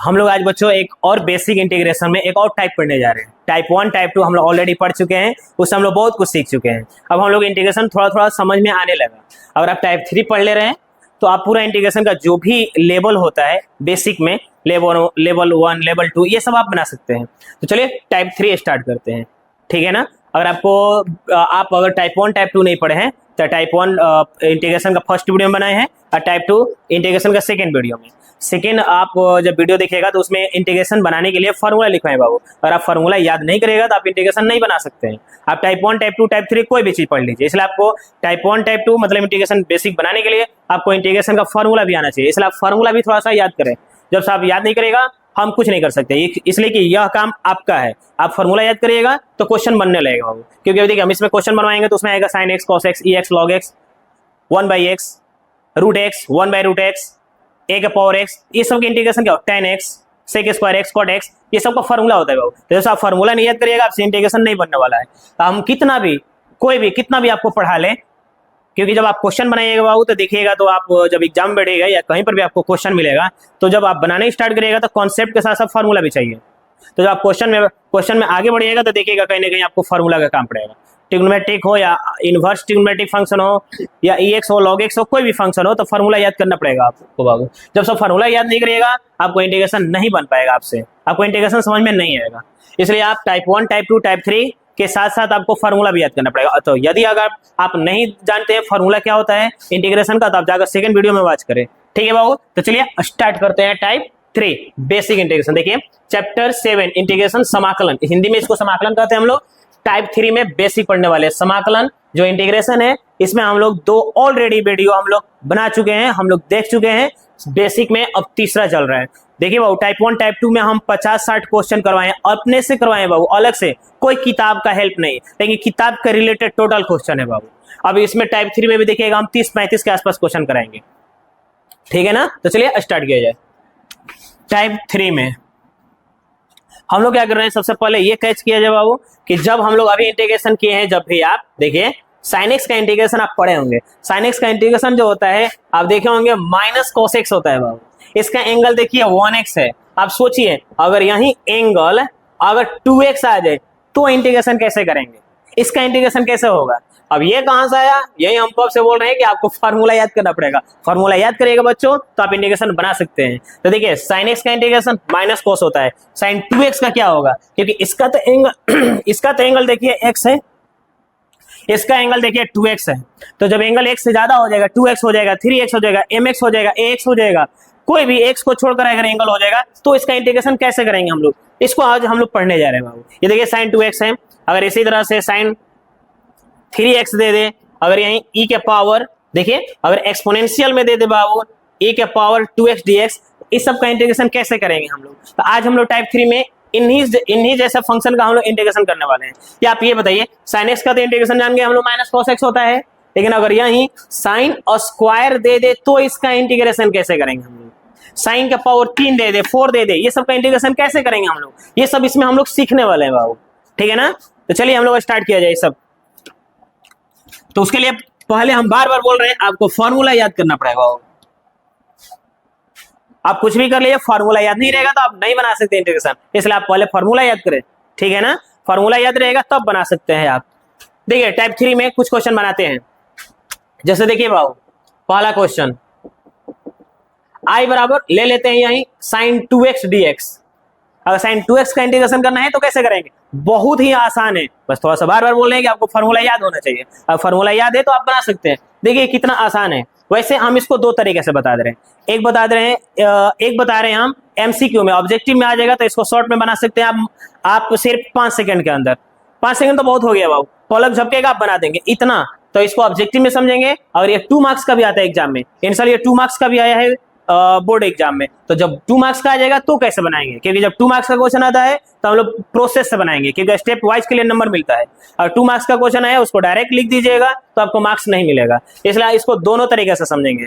हम लोग आज बच्चों एक और बेसिक इंटीग्रेशन में एक और टाइप पढ़ने जा रहे हैं। टाइप 1 टाइप 2 हम लोग ऑलरेडी पढ़ चुके हैं, उससे हम लोग बहुत कुछ सीख चुके हैं। अब हम लोग इंटीग्रेशन थोड़ा थोड़ा समझ में आने लगा। अगर आप टाइप 3 पढ़ ले रहे हैं तो आप पूरा इंटीग्रेशन का जो भी लेवल होता है बेसिक में, लेवल 1 लेवल 2 ये सब आप बना सकते हैं। तो चलिए टाइप 3 स्टार्ट करते हैं, ठीक है ना। अगर आप अगर टाइप 1 टाइप 2 नहीं पढ़े हैं तो टाइप 1 इंटीग्रेशन का फर्स्ट वीडियो में बनाए हैं और टाइप 2 इंटीग्रेशन का सेकंड वीडियो में। सेकंड आप जब वीडियो देखिएगा तो उसमें इंटीग्रेशन बनाने के लिए फार्मूला लिखवाएं बाबू। अगर आप फार्मूला याद नहीं करिएगा तो आप इंटीग्रेशन नहीं बना सकते हैं। आप टाइप 1 टाइप 2 टाइप 3 कोई भी चीज पढ़ लीजिए, इसलिए आपको टाइप 1 टाइप 2 मतलब इंटीग्रेशन बेसिक बनाने के लिए आपको इंटीग्रेशन का फार्मूला भी आना चाहिए, इसलिए आप फार्मूला भी थोड़ा सा याद करें। जब आप याद नहीं करेगा हम कुछ नहीं कर सकते, इसलिए कि यह काम आपका है। आप फार्मूला याद करिएगा तो क्वेश्चन बनने लगेगा बाबू, क्योंकि देखिए हम इसमें क्वेश्चन बनवाएंगे तो उसमें आएगा sine X cos X E X log X 1/x root X 1/√x A के पावर एक्स, ये सब के इंटीग्रेशन क्या होता है, tan x sec square x cot x, ये सब का फार्मूला होता है बाबू। तो जैसे आप फार्मूला नहीं याद करिएगा आपसे इंटीग्रेशन नहीं बनने वाला है। तो हम कितना भी आपको पढ़ा लें, क्योंकि जब आप क्वेश्चन बनाइएगा बाबू तो देखिएगा तो आप जब एग्जाम में बैठेगा या कहीं पर भी आपको क्वेश्चन मिलेगा तो जब आप बनाने स्टार्ट करिएगा तो कॉन्सेप्ट के साथ साथ फार्मूला भी चाहिए। तो जब आप क्वेश्चन में आगे बढ़िएगा तो देखिएगा कहीं ना कहीं आपको फार्मूला का काम पड़ेगा। ट्रिग्नोमेट्रिक हो या इनवर्स ट्रिग्नोमेट्रिक फंक्शन हो या एक्स हो लॉग एक्स हो, कोई भी फंक्शन हो तो फार्मूला याद करना पड़ेगा आपको बाबू। जब सब फार्मूला याद नहीं करिएगा आपको इंटीग्रेशन नहीं बन पाएगा, आपको इंटीग्रेशन समझ में नहीं आएगा। इसलिए आप टाइप 1 टाइप 2 टाइप 3 के साथ साथ आपको फार्मूला भी याद करना पड़ेगा। तो यदि अगर आप नहीं जानते हैं फार्मूला क्या होता है इंटीग्रेशन का तो आप जाकर सेकंड वीडियो में वॉच करें, ठीक है बाबू। तो चलिए स्टार्ट करते हैं टाइप 3 बेसिक इंटीग्रेशन। देखिए चैप्टर 7 इंटीग्रेशन समाकलन, हिंदी में इसको समाकलन कहते हैं हम लोग। टाइप 3 में बेसिक पढ़ने वाले समाकलन जो इंटीग्रेशन है, इसमें हम लोग 2 ऑलरेडी वीडियो हम लोग बना चुके हैं, हम लोग देख चुके हैं बेसिक में, अब तीसरा चल रहा है। देखिए बाबू टाइप 1 टाइप 2 में हम 50-60 क्वेश्चन करवाए, अपने से करवाए बाबू, अलग से, कोई किताब का हेल्प नहीं, लेकिन किताब के रिलेटेड टोटल क्वेश्चन है बाबू। अब इसमें टाइप 3 में भी देखिएगा हम 30-35 के आसपास क्वेश्चन कराएंगे, ठीक है ना। तो चलिए स्टार्ट किया जाए। टाइप 3 में हम लोग क्या कर रहे हैं, सबसे पहले ये कैच किया जाए बाबू कि जब हम लोग अभी इंटीग्रेशन किए हैं, जब भी आप देखिए साइन एक्स का इंटीग्रेशन आप पढ़े होंगे। साइन एक्स का इंटीग्रेशन जो होता है आप देखे होंगे माइनस कॉस एक्स होता है बाबू। इसका एंगल देखिए 1x है। आप सोचिए अगर यही एंगल अगर 2x आ जाए तो इंटीग्रेशन कैसे करेंगे, इसका इंटीग्रेशन कैसे होगा। अब ये कहां से आया, यही हम कब से बोल रहे हैं कि आपको फार्मूला याद करना पड़ेगा। फार्मूला याद करिएगा बच्चों तो आप इंटीग्रेशन बना सकते हैं। तो देखिए साइन एक्स का इंटीग्रेशन माइनस कॉस होता है, साइन 2x का क्या होगा, क्योंकि इसका तो एंगल देखिए x है, इसका एंगल देखिए 2x है। तो जब एंगल x से ज्यादा हो जाएगा 2x हो जाएगा, 3x हो जाएगा, mx हो जाएगा, ax हो जाएगा, कोई भी x को छोड़कर अगर एंगल हो जाएगा तो इसका इंटीग्रेशन कैसे करेंगे हम लोग, इसको आज हम लोग पढ़ने जा रहे हैं बाबू। ये देखिए साइन 2x है, अगर इसी तरह से साइन 3x दे दे, अगर यहीं e के पावर देखिए अगर एक्सपोनेंशियल में दे दे बाबू e के पावर 2x dx, इस सब का इंटीग्रेशन कैसे करेंगे हम लोग। तो आज हम लोग टाइप 3 में इन्हीं जैसा फंक्शन का हम लोग इंटीग्रेशन करने वाले हैं। या आप ये बताइए साइन एक्स का तो इंटीग्रेशन जान गए हम लोग माइनस कॉस एक्स होता है, लेकिन अगर यहीं साइन और स्क्वायर दे दे तो इसका इंटीग्रेशन कैसे करेंगे हम लोग। साइन का पावर 3 दे दे 4 दे दे, ये सब का इंटीग्रेशन कैसे करेंगे हम लोग, ये सब इसमें हम लोग सीखने वाले हैं बाबू, ठीक है ना। तो चलिए हम लोग स्टार्ट किया जाए सब। तो उसके लिए पहले हम बार बार बोल रहे हैं आपको फॉर्मूला याद करना पड़ेगा। आप कुछ भी कर लीजिए, फार्मूला याद नहीं रहेगा तो आप नहीं बना सकते इंटीग्रेशन, इसलिए आप पहले फार्मूला याद करें, ठीक है ना। फार्मूला याद रहेगा तब बना सकते हैं आप। देखिए टाइप 3 में कुछ क्वेश्चन बनाते हैं, जैसे देखिए बाबू पहला क्वेश्चन आई बराबर ले लेते हैं यहीं साइन 2x dx। अगर साइन 2x का इंटीग्रेशन करना है तो कैसे करेंगे, बहुत ही आसान है, बस थोड़ा सा बार बार बोल रहे हैं कि आपको फार्मूला याद होना चाहिए। अब फार्मूला याद है तो आप बना सकते हैं। देखिए कितना आसान है। वैसे हम इसको 2 तरीके से बता दे रहे हैं, एक बता रहे हैं हम MCQ में, ऑब्जेक्टिव में आ जाएगा तो इसको शॉर्ट में बना सकते हैं आप सिर्फ 5 सेकंड के अंदर। 5 सेकंड तो बहुत हो गया बाबू, पलक झपकेगा आप बना देंगे इतना। तो इसको ऑब्जेक्टिव में समझेंगे, और ये 2 मार्क्स का भी आता है एग्जाम में, इन साल ये 2 मार्क्स का भी आया है बोर्ड एग्जाम में। तो जब 2 मार्क्स का आ जाएगा तो कैसे बनाएंगे, क्योंकि जब 2 मार्क्स का क्वेश्चन आता है तो हम लोग प्रोसेस से बनाएंगे, क्योंकि स्टेप वाइज के लिए नंबर मिलता है। और 2 मार्क्स का क्वेश्चन आया उसको डायरेक्ट लिख दीजिएगा तो आपको मार्क्स नहीं मिलेगा, इसलिए इसको दोनों तरीके से समझेंगे।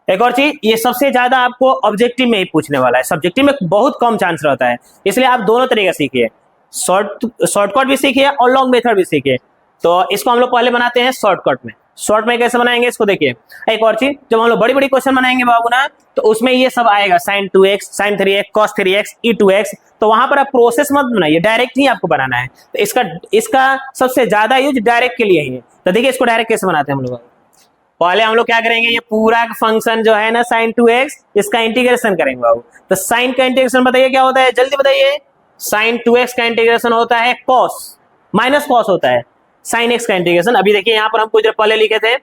एक और चीज, ये सबसे ज्यादा आपको ऑब्जेक्टिव में ही पूछने वाला है, सब्जेक्टिव में बहुत कम चांस रहता है, इसलिए आप दोनों तरीके सीखिए, शॉर्टकट भी सीखिए और लॉन्ग मेथड भी सीखिए। तो इसको हम लोग पहले बनाते हैं शॉर्टकट में। शॉर्ट में कैसे बनाएंगे इसको देखिए। एक और चीज, जब हम लोग बड़ी बड़ी क्वेश्चन बनाएंगे बाबू ना, तो उसमें ये सब आएगा, sin 2x, sin 3x, cos 3x, e2x, तो वहां पर आप प्रोसेस मत बनाइए, डायरेक्ट ही आपको बनाना है। तो इसका सबसे ज्यादा यूज डायरेक्ट के लिए ही है। तो देखिए इसको डायरेक्ट कैसे बनाते हैं हम लोग। पहले हम लोग क्या करेंगे, ये पूरा फंक्शन जो है ना sin 2x, इसका इंटीग्रेशन करेंगे बाबू। तो sin का इंटीग्रेशन बताइए क्या होता है, जल्दी बताइए। sin 2x का इंटीग्रेशन होता है cos, माइनस cos होता है। sin x का इंटीग्रेशन अभी देखिए यहाँ पर हम कुछ देर पहले लिखे थे,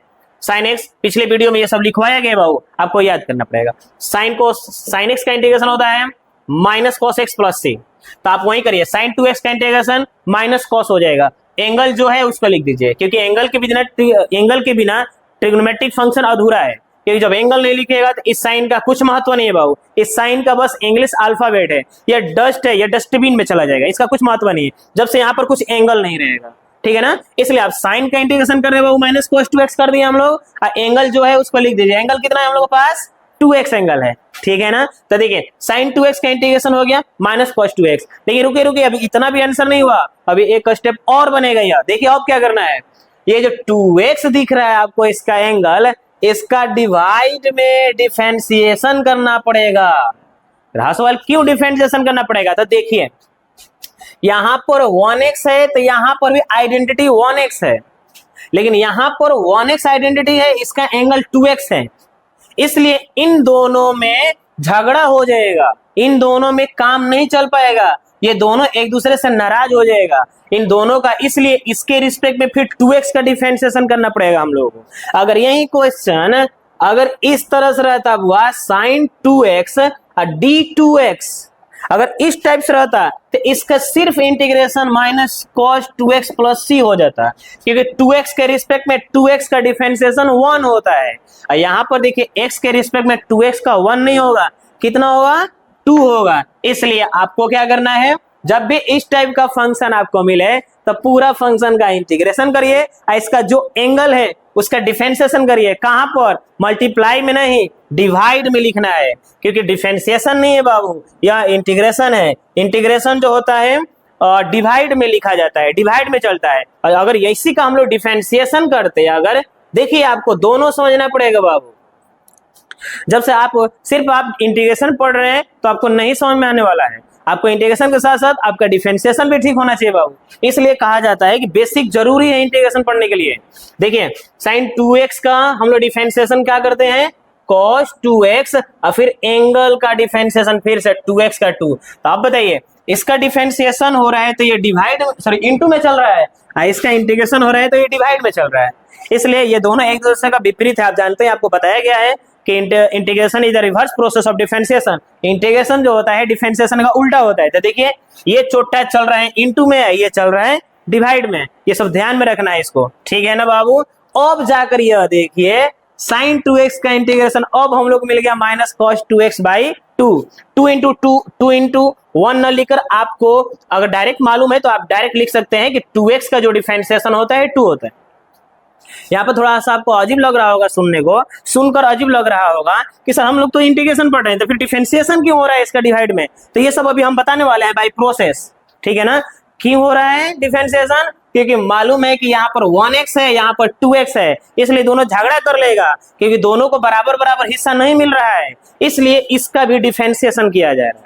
sin x पिछले वीडियो में ये सब लिखवाया गया बाबू, आपको याद करना पड़ेगा। sin x का इंटीग्रेशन होता है minus cos x plus c। तो आप वही करिए, sin 2x का इंटीग्रेशन माइनस cos हो जाएगा। एंगल जो है उसको लिख दीजिए, क्योंकि एंगल के बिना ट्रिग्नोमेट्रिक फंक्शन अधूरा है। क्योंकि जब एंगल नहीं लिखेगा तो इस साइन का कुछ महत्व नहीं है बाबू, इस साइन का बस इंग्लिश अल्फाबेट है, या डस्ट है, या डस्टबिन में चला जाएगा, इसका कुछ महत्व नहीं है जब से यहाँ पर कुछ एंगल नहीं रहेगा, ठीक है ना। इसलिए आप साइन का इंटीग्रेशन कर रहे हो माइनस cos 2x कर दिए हम लोग, एंगल जो है उसको लिख दीजिए। एंगल कितना है हम लोग के पास, 2x एंगल है, ठीक है ना। तो देखिए sin 2x का इंटीग्रेशन हो गया माइनस cos 2x। लेकिन रुकिए अभी इतना भी आंसर नहीं हुआ, अभी एक स्टेप और बनेगा यार। देखिए अब क्या करना है, ये जो 2x दिख रहा है आपको, इसका एंगल, इसका डिवाइड में डिफरेंशिएशन करना पड़ेगा। रहा सवाल क्यों डिफरेंशिएशन करना पड़ेगा, तो देखिए यहां पर 1x है, तो यहां पर भी आइडेंटिटी 1x है, लेकिन यहां पर 1x आइडेंटिटी है, इसका एंगल 2x है, इसलिए इन दोनों में झगड़ा हो जाएगा, इन दोनों में काम नहीं चल पाएगा, ये दोनों एक दूसरे से नाराज हो जाएगा इन दोनों का। इसलिए इसके रिस्पेक्ट में फिर 2x का डिफरेंशिएशन करना पड़ेगा हम लोगों को। अगर यही क्वेश्चन अगर इस तरह से रहता हुआ sin 2x और d2x, अगर इस टाइप से रहता तो इसका सिर्फ integration minus cos 2x plus c हो जाता, क्योंकि 2x के रिस्पेक्ट में 2x का डिफरेंशिएशन 1 होता है, और यहां पर देखिए x के रिस्पेक्ट में 2x का 1 नहीं होगा, कितना होगा, 2 होगा। इसलिए आपको क्या करना है, जब भी इस टाइप का फंक्शन आपको मिले तो पूरा फंक्शन का इंटीग्रेशन करिए, और इसका जो एंगल है उसका डिफरेंशिएशन करिए। कहां पर, मल्टीप्लाई में नहीं, डिवाइड में लिखना है, क्योंकि डिफरेंशिएशन नहीं है बाबू, यह इंटीग्रेशन है। इंटीग्रेशन जो होता है डिवाइड में लिखा जाता है, डिवाइड में चलता है। और अगर इसी का हम लोग डिफरेंशिएशन करते हैं, अगर देखिए आपको दोनों समझना पड़ेगा बाबू। जब से आप सिर्फ आप इंटीग्रेशन पढ़ रहे हैं तो आपको नहीं समझ में आने वाला है, आपको इंटीग्रेशन के साथ साथ आपका डिफरेंशिएशन भी ठीक होना चाहिए बाबू। इसलिए कहा जाता है कि बेसिक जरूरी है इंटीग्रेशन पढ़ने के लिए। देखिए sin 2x का हम लोग डिफरेंशिएशन क्या करते हैं, cos 2x, और फिर एंगल का डिफरेंशिएशन फिर से 2x का 2। तो आप बताइए इसका डिफरेंशिएशन हो रहा है तो ये डिवाइड इनटू में चल रहा है, इसका इंटीग्रेशन हो रहा है तो ये डिवाइड में चल रहा है। इसलिए ये दोनों एक दूसरे का विपरीत है। आप जानते हैं, आपको बताया गया है कि integration is the reverse process of differentiation. Integration जो होता है डिफरेंशिएशन का उल्टा होता है। तो देखिए ये छोटा चल रहा है इनटू में, ये चल रहा है डिवाइड में, ये सब ध्यान में रखना है इसको, ठीक है ना बाबू। अब जाकर यह देखिए sin 2x का इंटीग्रेशन अब हम लोग मिल गया minus cos 2x by 2। 2 into 1 न लिखकर आपको अगर डायरेक्ट मालूम है तो आप डायरेक्ट लिख सकते हैं कि 2x का जो डिफरेंशिएशन होता है 2 होता है। यहाँ पर थोड़ा सा आपको अजीब लग रहा होगा, सुनकर अजीब लग रहा होगा कि सर हम लोग तो इंटीग्रेशन पढ़ रहे हैं तो फिर डिफरेंशिएशन क्यों हो रहा है इसका डिवाइड में। तो ये सब अभी हम बताने वाले हैं बाय प्रोसेस, ठीक है ना। क्यों हो रहा है डिफरेंशिएशन, क्योंकि मालूम है कि यहाँ पर 1x है, यहाँ पर 2x है, इसलिए दोनों झगड़ा कर लेगा, क्योंकि दोनों को बराबर बराबर हिस्सा नहीं मिल रहा है, इसलिए इसका भी डिफरेंशिएशन किया जा रहा है।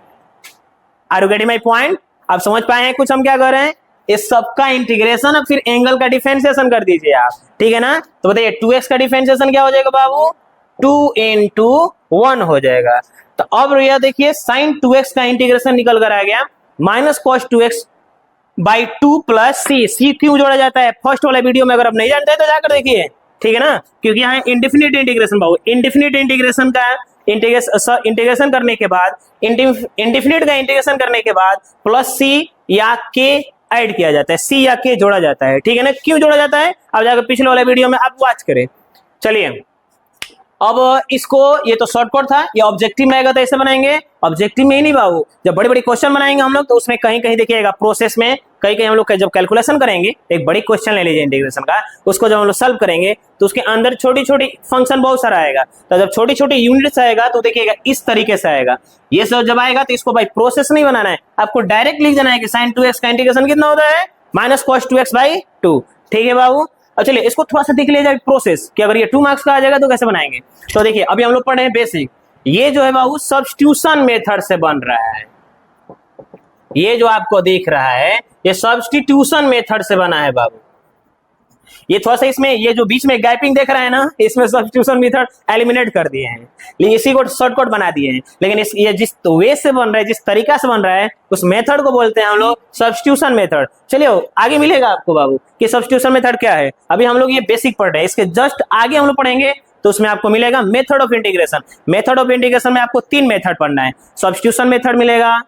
Are you getting my point, आप समझ पाए हैं कुछ हम क्या कर रहे हैं। इस सबका इंटीग्रेशन और फिर एंगल का डिफरेंशिएशन कर दीजिए आप, ठीक है ना। तो बताइए 2x का डिफरेंशिएशन क्या हो जाएगा बाबू, 2 इंटू 1 हो जाएगा। तो अब यह देखिए sin 2x का इंटीग्रेशन निकल कर आ गया minus cos 2x by 2 plus c क्यों जोड़ा जाता है फर्स्ट वाले वीडियो में, अगर आप नहीं जानते तो जाकर देखिए, ठीक है ना। क्योंकि यहाँ इंडेफिनिट इंटीग्रेशन बाबू, इंडेफिनिट इंटीग्रेशन का इंटीग्रेशन करने के बाद, इंडेफिनिट का इंटीग्रेशन करने के बाद प्लस c या k ऐड किया जाता है, c या k जोड़ा जाता है, ठीक है ना। क्यों जोड़ा जाता है अब जाकर पिछले वाले वीडियो में आप वॉच करें। चलिए अब इसको, ये तो शॉर्टकट था, ये ऑब्जेक्टिव में आएगा तो ऐसे बनाएंगे। ऑब्जेक्टिव में ही नहीं बाबू, जब बड़ी बड़ी क्वेश्चन बनाएंगे हम लोग तो उसमें कहीं कहीं देखिएगा प्रोसेस में, कहीं कहीं हम लोग जब कैलकुलेशन करेंगे, एक बड़ी क्वेश्चन ले लीजिए इंटीग्रेशन का, उसको जब हम लोग सॉल्व करेंगे तो उसके अंदर छोटी छोटी फंक्शन बहुत सारा आएगा। तो जब छोटी छोटी यूनिट्स आएगा तो देखिएगा इस तरीके से आएगा। ये सब जब आएगा तो इसको भाई प्रोसेस नहीं बनाना है, आपको डायरेक्ट लिख देना है कि sin 2x का इंटीग्रेशन कितना होता है, माइनस cos 2x बाई 2, ठीक है बाबू। अब चलिए इसको थोड़ा सा देख लिया जाए प्रोसेस कि अगर ये 2 मार्क्स का आ जाएगा तो कैसे बनाएंगे। तो देखिए अभी हम लोग पढ़ रहे हैं बेसिक, ये जो है बाबू सब्स्टिट्यूशन मेथड से बन रहा है। ये जो आपको दिख रहा है ये सब्स्टिट्यूशन मेथड से बना है बाबू। ये थोड़ा सा इसमें ये जो बीच में गैपिंग देख रहा है ना, इसमें सब्स्टिट्यूशन मेथड एलिमिनेट कर दिए हैं, लेकिन इसी को शॉर्टकट बना दिए हैं। लेकिन ये जिस वे से बन रहा है, जिस तरीका से बन रहा है, उस मेथड को बोलते हैं हम लोग सब्स्टिट्यूशन मेथड। चलिए आगे मिलेगा आपको बाबू कि सब्स्टिट्यूशन मेथड क्या है। अभी हम लोग ये बेसिक पढ़ रहे हैं, इसके जस्ट आगे हम लोग पढ़ेंगे तो उसमें आपको मिलेगा method of integration. Method of integration में आपको 3 मेथड पढ़ना है। सब्स्टिट्यूशन मेथड मिलेगा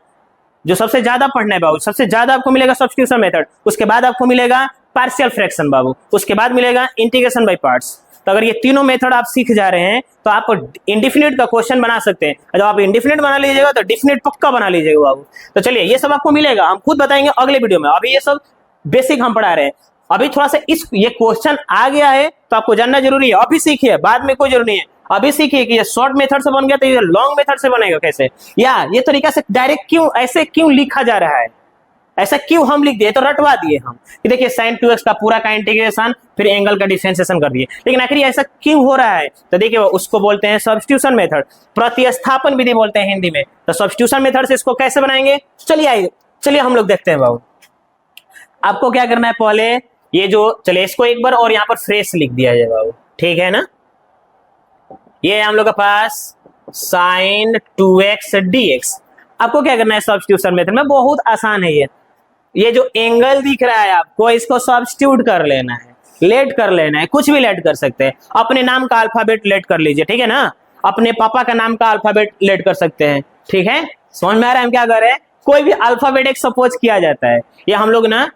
जो सबसे ज्यादा पढ़ना है बाबू, सबसे ज्यादा आपको मिलेगा सब्स्टिट्यूशन मेथड। उसके बाद आपको मिलेगा पार्शियल फ्रैक्शन बाबू, उसके बाद मिलेगा इंटीग्रेशन बाय पार्ट्स। तो अगर ये तीनों मेथड आप सीख जा रहे हैं तो आप इंडिफिनिट का क्वेश्चन बना सकते हैं। जब आप इंडिफिनिट बना लीजिएगा तो डिफिनिट पक्का बना लीजिएगा बाबू। तो चलिए ये सब आपको मिलेगा, हम खुद बताएंगे अगले वीडियो में। अभी ये सब बेसिक हम पढ़ा रहे हैं। अभी थोड़ा सा ये क्वेश्चन आ गया है तो आपको जानना जरूरी है। अभी सीखिए, बाद में कोई जरूरी नहीं है। अभी सीखिए कि ये शॉर्ट मेथड से बन गया तो ये लॉन्ग मेथड से बनेगा कैसे, या ये तरीका से डायरेक्ट क्यों ऐसे क्यों लिखा जा रहा है, ऐसा क्यों हम लिख दिए, तो रटवा दिए हम कि देखिए sin 2x का पूरा का इंटीग्रेशन फिर एंगल का डिफरेंशिएशन कर दिए। लेकिन आखिर ऐसा क्यों हो रहा है, तो देखिए उसको बोलते हैं सब्स्टिट्यूशन मेथड, प्रतिस्थापन विधि बोलते हैं हिंदी में। तो सब्स्टिट्यूशन मेथड से इसको कैसे बनाएंगे, चलिए हम लोग देखते हैं बाबू। आपको क्या करना है, पहले ये जो चलिए इसको एक बार और यहाँ पर फ्रेश लिख दिया जाए बाबू, ठीक है ना। ये हम लोग के पास sin 2x dx। आपको क्या करना है सब्स्टिट्यूशन मेथड में, बहुत आसान है। ये जो एंगल दिख रहा है आपको, इसको सब्स्टिट्यूट कर लेना है, लेट कर लेना है, कुछ भी लेट कर सकते हैं। अपने नाम का अल्फाबेट लेट कर लीजिए, ठीक है ना। अपने पापा का नाम का अल्फाबेट लेट कर सकते हैं, ठीक है। समझ में आ रहा है हम क्या कर रहे हैं। कोई भी अल्फाबेट एक सपोज किया जाता है, या हम लोग ना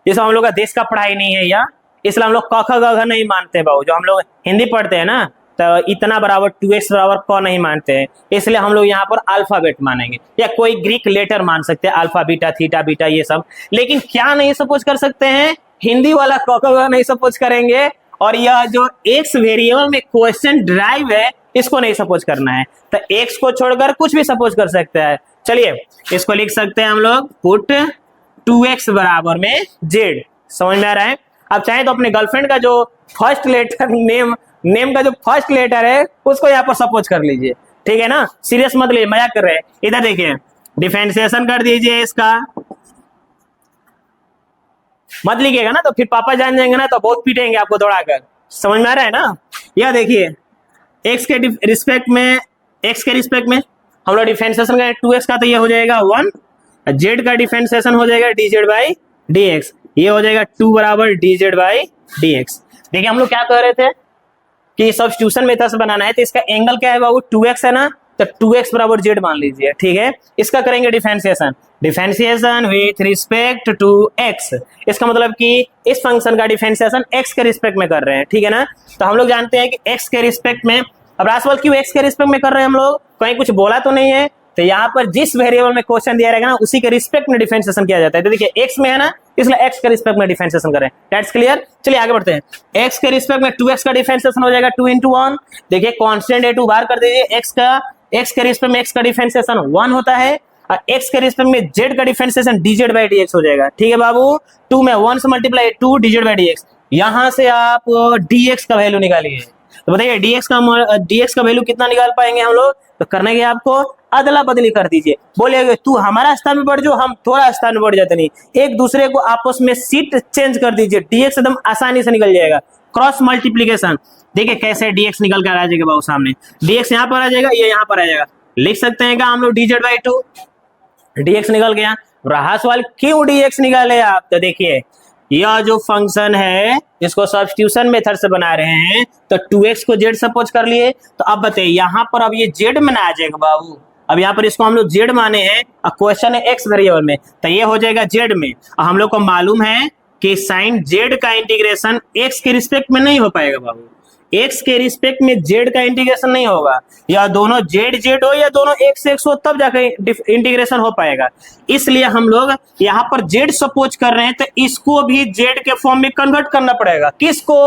जैसे हम लोग का देश का पढ़ाई नहीं है, या इसलिए हम लोग क ख ग घ नहीं मानते बाबू। जो हम लोग हिंदी पढ़ते हैं ना, तो इतना बराबर 2x बराबर क नहीं मानते हैं, इसलिए हम लोग यहाँ पर अल्फाबेट मानेंगे। या कोई ग्रीक लेटर मान सकते हैं, अल्फा बीटा थीटा बीटा ये सब। लेकिन क्या नहीं सपोज कर सकते हैं, हिंदी वाला क ख ग नहीं सपोज करेंगे। और यह जो x वेरिएबल में क्वेश्चन ड्राइव है, इसको नहीं सपोज करना है। तो x को छोड़कर कुछ भी सपोज कर सकते हैं। चलिए इसको लिख सकते हैं हम लोग, पुट 2x बराबर में z। समझ में आ रहा है। अब चाहे तो अपने गर्लफ्रेंड का जो फर्स्ट लेटर नेम का जो फर्स्ट लेटर है उसको यहाँ पर सपोज कर लीजिए, ठीक है ना। सीरियस मत लीजिए, मजाक कर रहे हैं। इधर देखिए डिफरेंशिएशन कर दीजिए इसका, मत लिखिएगा ना तो फिर पापा जान जाएंगे ना, तो बहुत पीटेंगे आपको दौड़ाकर। समझ में आ रहा है ना। यह देखिए x के रिस्पेक्ट में हम लोग डिफरेंशिएशन करें 2x का, तो ये हो जाएगा 1। z का डिफरेंशिएशन हो जाएगा dz बाई dx, ये हो जाएगा 2 बराबर dz बाई dx। देखिए हम लोग क्या कह रहे थे कि सब्स्टिट्यूशन मेथड से बनाना है, तो इसका एंगल क्या है बाबू, 2x है ना, तो 2x बराबर z मान लीजिए, ठीक है। इसका करेंगे differentiation with respect to x। इसका मतलब कि इस फंक्शन का डिफरेंशिएशन x के रिस्पेक्ट में कर रहे हैं, ठीक है ना। तो हम लोग जानते हैं कि x के रिस्पेक्ट में, अब राशि क्यों x के रिस्पेक्ट में कर रहे हैं हम लोग, कहीं कुछ बोला तो नहीं है। तो यहाँ पर जिस वेरिएबल में क्वेश्चन दिया रहेगा ना, उसी के रिस्पेक्ट में डिफरेंशिएशन किया जाता है। तो देखिए x में है ना, इसलिए x के रिस्पेक्ट में डिफरेंशिएशन करें। That's clear. चलिए आगे बढ़ते हैं। x के रिस्पेक्ट में 2x का डिफरेंशिएशन हो जाएगा 2 into 1। देखिए कांस्टेंट a2 बाहर कर दीजिए। x के रिस्पेक्ट में x का डिफरेंशिएशन 1 होता है, और x के रिस्पेक्ट में z का डिफरेंशिएशन dz बाई dx हो जाएगा, ठीक है बाबू। 2 में 1 से मल्टीप्लाई 2 dz बाई dx। यहाँ से आप dx का वैल्यू निकालिए। तो बताइए dx का वैल्यू कितना निकाल पाएंगे हम लोग। तो करने के आपको अदला बदली कर दीजिए। बोलिए तू हमारा स्थान में बढ़ जाओ, हम थोड़ा स्थान में बढ़ जाते नहीं, एक दूसरे को आपस में सीट चेंज कर दीजिए। dx एकदम आसानी से निकल जाएगा। क्रॉस मल्टीप्लीकेशन, देखिए कैसे dx निकल कर आ जाएगा बाबू सामने। dx यहाँ पर आ जाएगा, ये यहाँ पर आ जाएगा। लिख सकते हैं क्या हम लोग dz बाई 2, dx निकल गया। रहा सवाल क्यों dx निकाले आप, तो देखिए यह जो फंक्शन है इसको सब्स्टिट्यूशन मेथड से बना रहे हैं, तो 2x को z सपोज कर लिए। तो अब बताइए यहाँ पर अब ये z में आ जाएगा बाबू। अब यहाँ पर इसको हम लोग z माने हैं, और क्वेश्चन है x वेरिएबल में, तो ये हो जाएगा z में। हम लोग को मालूम है कि साइन z का इंटीग्रेशन x के रिस्पेक्ट में नहीं हो पाएगा बाबू। x के रिस्पेक्ट में z का इंटीग्रेशन नहीं होगा, या दोनों z हो या दोनों x हो, तब जाकर इंटीग्रेशन हो पाएगा। इसलिए हम लोग यहाँ पर z सपोज कर रहे हैं, तो इसको भी z के फॉर्म में कन्वर्ट करना पड़ेगा। किसको,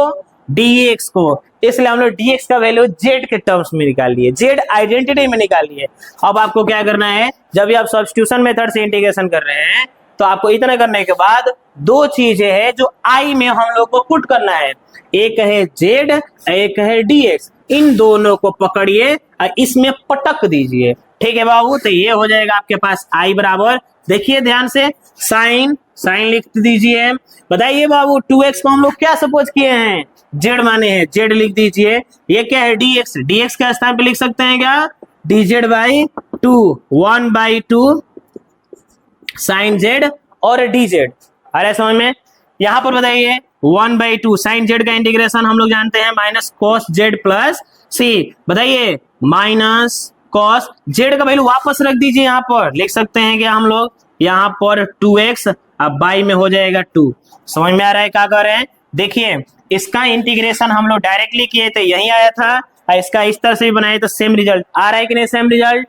dx को। इसलिए हम लोग dx का वैल्यू z के टर्म्स में निकाल लिए, z आइडेंटिटी में निकाल लिए। अब आपको क्या करना है, जब भी आप सब्स्टिट्यूशन मेथड से इंटीग्रेशन कर रहे हैं, तो आपको इतना करने के बाद दो चीजें हैं जो आई में हम लोग को पुट करना है, एक है जेड, एक है डीएक्स। इन दोनों को पकड़िए और इसमें पटक दीजिए। ठीक है बाबू, तो ये हो जाएगा आपके पास आई बराबर, देखिए ध्यान से, साइन लिख दीजिए। बताइए बाबू 2x को हम लोग क्या सपोज किए हैं, जेड माने हैं, जेड लिख दीजिए। ये क्या है, dx का स्थान पे लिख सकते हैं क्या, dz बाई 2, 1/2 साइन जेड और dz। अरे समझ में, यहां पर बताइए 1/2 साइन जेड का इंटीग्रेशन हम लोग जानते हैं माइनस कॉस जेड प्लस सी। बताइए माइनस कॉस जेड का वैल्यू वापस रख दीजिए, यहां पर लिख सकते हैं क्या हम लोग, यहां पर 2x, अब बाई में हो जाएगा 2। समझ में आ रहा है क्या कर रहे हैं, देखिए इसका इंटीग्रेशन हम लोग डायरेक्टली किए थे, यही आया था, और इसका इस तरह से भी बनाए तो सेम रिजल्ट आ रहा है कि नहीं, सेम रिजल्ट,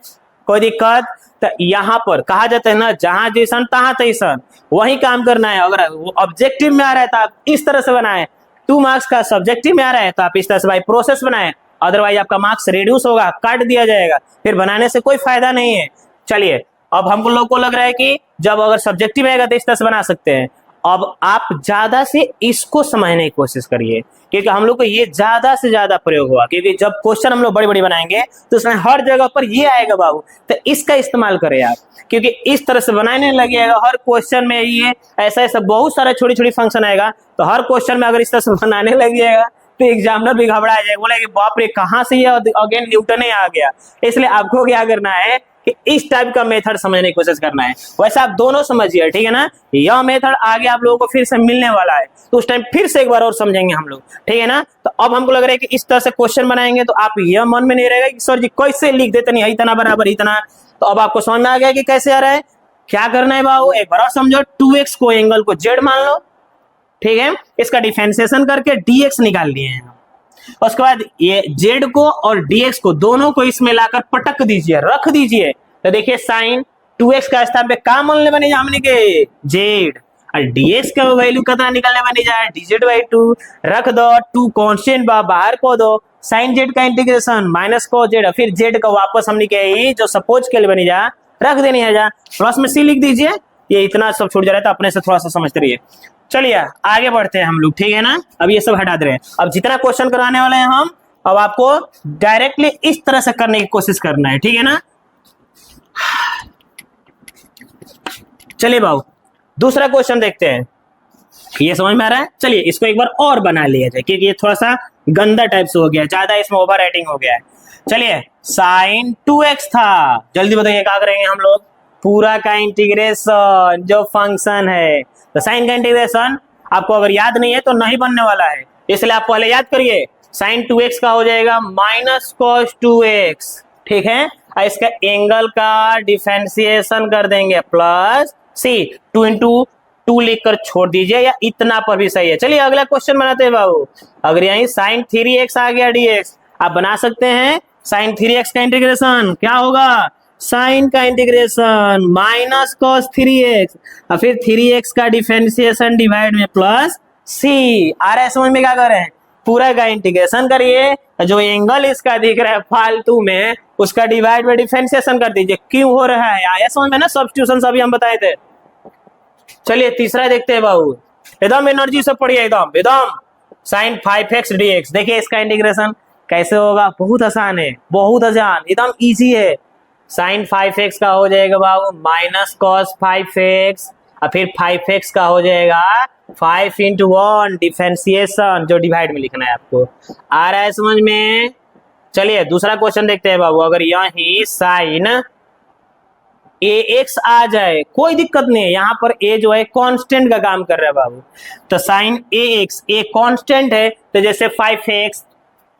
कोई दिक्कत। तो यहाँ पर कहा जाता है ना, जहां जैसन तहां तैसन, वही काम करना है। अगर वो ऑब्जेक्टिव में आ रहा है तो आप इस तरह से बनाए, 2 मार्क्स का सब्जेक्टिव में आ रहा है तो आप इस तरह से भाई प्रोसेस बनाए, अदरवाइज आपका मार्क्स रिड्यूस होगा, काट दिया जाएगा, फिर बनाने से कोई फायदा नहीं है। चलिए अब हम लोग को लग रहा है कि जब अगर सब्जेक्टिव आएगा तो इस तरह से बना सकते हैं। अब आप ज्यादा से इसको समझने की कोशिश करिए, क्योंकि हम लोग को ये ज्यादा से ज्यादा प्रयोग हुआ, क्योंकि जब क्वेश्चन हम लोग बड़ी बड़ी बनाएंगे तो उसमें हर जगह पर ये आएगा बाबू, तो इसका इस्तेमाल करें आप, क्योंकि इस तरह से बनाने लगेगा हर क्वेश्चन में, ये ऐसा ऐसा बहुत सारा छोटी छोटी फंक्शन आएगा, तो हर क्वेश्चन में अगर इस तरह से बनाने लगिएगा तो एग्जामिनर भी घबरा जाएगा, बोलेगा बाप रे कहाँ से ये अगेन न्यूटन ही आ गया। इसलिए आपको क्या करना है कि इस टाइप का मेथड समझने की कोशिश करना है। वैसे आप दोनों समझिए, ठीक है ना, यह मेथड आगे आप लोगों को फिर से मिलने वाला है, तो उस टाइम फिर से एक बार और समझेंगे हम लोग, ठीक है ना। तो अब हमको लग रहा है कि इस तरह से क्वेश्चन बनाएंगे तो आप यह मन में नहीं रहेगा कि सर जी कैसे लिख देते नहीं इतना बराबर इतना। तो अब आपको समझ में आ गया कि कैसे आ रहा है, क्या करना है बाबू, एक बार और समझो। 2x को एंगल को जेड मान लो, ठीक है, इसका डिफरेंशिएशन करके dx निकाल लिए हैं। उसके बाद ये z को और dx को दोनों को इसमें लाकर पटक दीजिए, रख दीजिए, तो देखिए साइन 2x का स्थान पे क्या मानने बने हमने के z, और dx का वैल्यू कितना निकलने बने जाए dz/2, रख दो, 2 कांस्टेंट बाहर को दो, साइन z का इंटीग्रेशन माइनस को z, फिर z का वापस हमने के जो सपोज के लिए बनी जा रख देनी है, जा प्लस में c लिख दीजिए। ये इतना सब छूट जा रहा है तो अपने से थोड़ा सा समझते रहिए। चलिए आगे बढ़ते हैं हम लोग, ठीक है ना, अब ये सब हटा दे रहे हैं। अब जितना क्वेश्चन कराने वाले हैं हम, अब आपको डायरेक्टली इस तरह से करने की कोशिश करना है, ठीक है ना। चलिए बाबू दूसरा क्वेश्चन देखते हैं, ये समझ में आ रहा है। चलिए इसको एक बार और बना लिया जाए, क्योंकि ये थोड़ा सा गंदा टाइप से हो गया, ज्यादा इसमें ओवर राइटिंग हो गया है। चलिए साइन 2x था, जल्दी बताइए क्या करेंगे हम लोग, पूरा का इंटीग्रेशन जो फंक्शन है, तो साइन का इंटीग्रेशन आपको अगर याद नहीं है तो नहीं बनने वाला है, इसलिए आप पहले याद करिए। साइन 2x का हो जाएगा माइनस कॉस 2x, ठीक है, और इसका एंगल का डिफरेंशिएशन कर देंगे प्लस सी, 2 × 2 लिखकर छोड़ दीजिए, या इतना पर भी सही है। चलिए अगला क्वेश्चन बनाते हैं बाबू। अगर यही साइन 3x आ गया dx, आप बना सकते हैं साइन 3x का इंटीग्रेशन क्या होगा, साइन का इंटीग्रेशन माइनस कॉस 3x, और फिर 3x का डिफरेंशिएशन डिवाइड में प्लस सी। आ रहा है समझ में, क्या कर रहे हैं, पूरा का इंटीग्रेशन करिए, जो एंगल इसका दिख रहा है फालतू में उसका डिवाइड में डिफरेंशिएशन कर दीजिए। क्यों हो रहा है, आया समझ में ना, सब्स्टिट्यूशन अभी हम बताए थे। चलिए तीसरा देखते हैं बाबू, एकदम एनर्जी से पढ़िए, एकदम साइन 5x dx। देखिए इसका इंटीग्रेशन कैसे होगा, बहुत आसान है, बहुत आसान, एकदम इजी है। साइन 5x का हो जाएगा बाबू माइनस कॉस 5x, और फिर 5x का हो जाएगा 5 × 1 डिफरेंशिएशन, जो डिवाइड में लिखना है आपको। आ रहा है समझ में। चलिए दूसरा क्वेश्चन देखते हैं बाबू। अगर यही साइन ax आ जाए, कोई दिक्कत नहीं है, यहाँ पर a जो है कांस्टेंट का काम कर रहा है बाबू, तो साइन ax, a कांस्टेंट है, तो जैसे 5x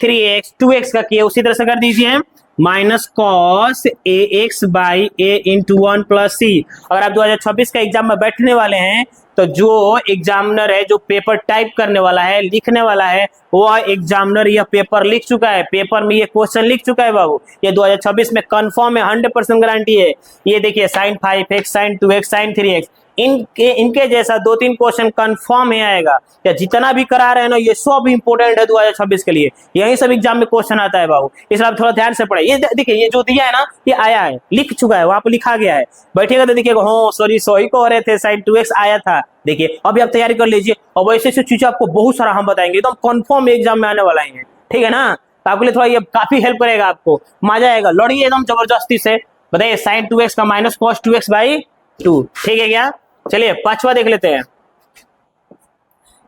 3x 2x का किया उसी तरह से कर दीजिए, minus cos ax by a × 1 plus c। अगर आप 2026 का एग्जाम में बैठने वाले हैं तो जो एग्जामिनर है, जो पेपर टाइप करने वाला है, लिखने वाला है, वो एग्जामिनर यह पेपर लिख चुका है, पेपर में ये क्वेश्चन लिख चुका है बाबू, ये 2026 में कंफर्म है, 100% गारंटी है। ये देखिए sign 5x sign 2x sign 3x, इनके जैसा 2-3 क्वेश्चन कंफर्म ही आएगा। या जितना भी करा रहे हैं ना ये सब इंपोर्टेंट है 2026 के लिए, यही सब एग्जाम में क्वेश्चन आता है बाबू, इसलिए आप थोड़ा ध्यान से पढ़े। ये देखिए ये जो दिया है ना ये आया है, लिख चुका है, वहां पर लिखा गया है, बैठिएगा तो देखिएगा हाँ सॉरी सही कह रहे थे, sin 2x आया था। देखिए अभी आप तैयारी कर लीजिए, और वैसे ऐसी चीजें आपको बहुत सारा हम बताएंगे, एकदम कंफर्म एग्जाम में आने वाला है, ठीक है ना। तो आपके लिए थोड़ा ये काफी हेल्प करेगा, आपको मजा आएगा, लड़िए एकदम जबरदस्ती से। बताइए sin 2x का माइनस cos 2x/2, ठीक है क्या। चलिए पांचवा देख लेते हैं,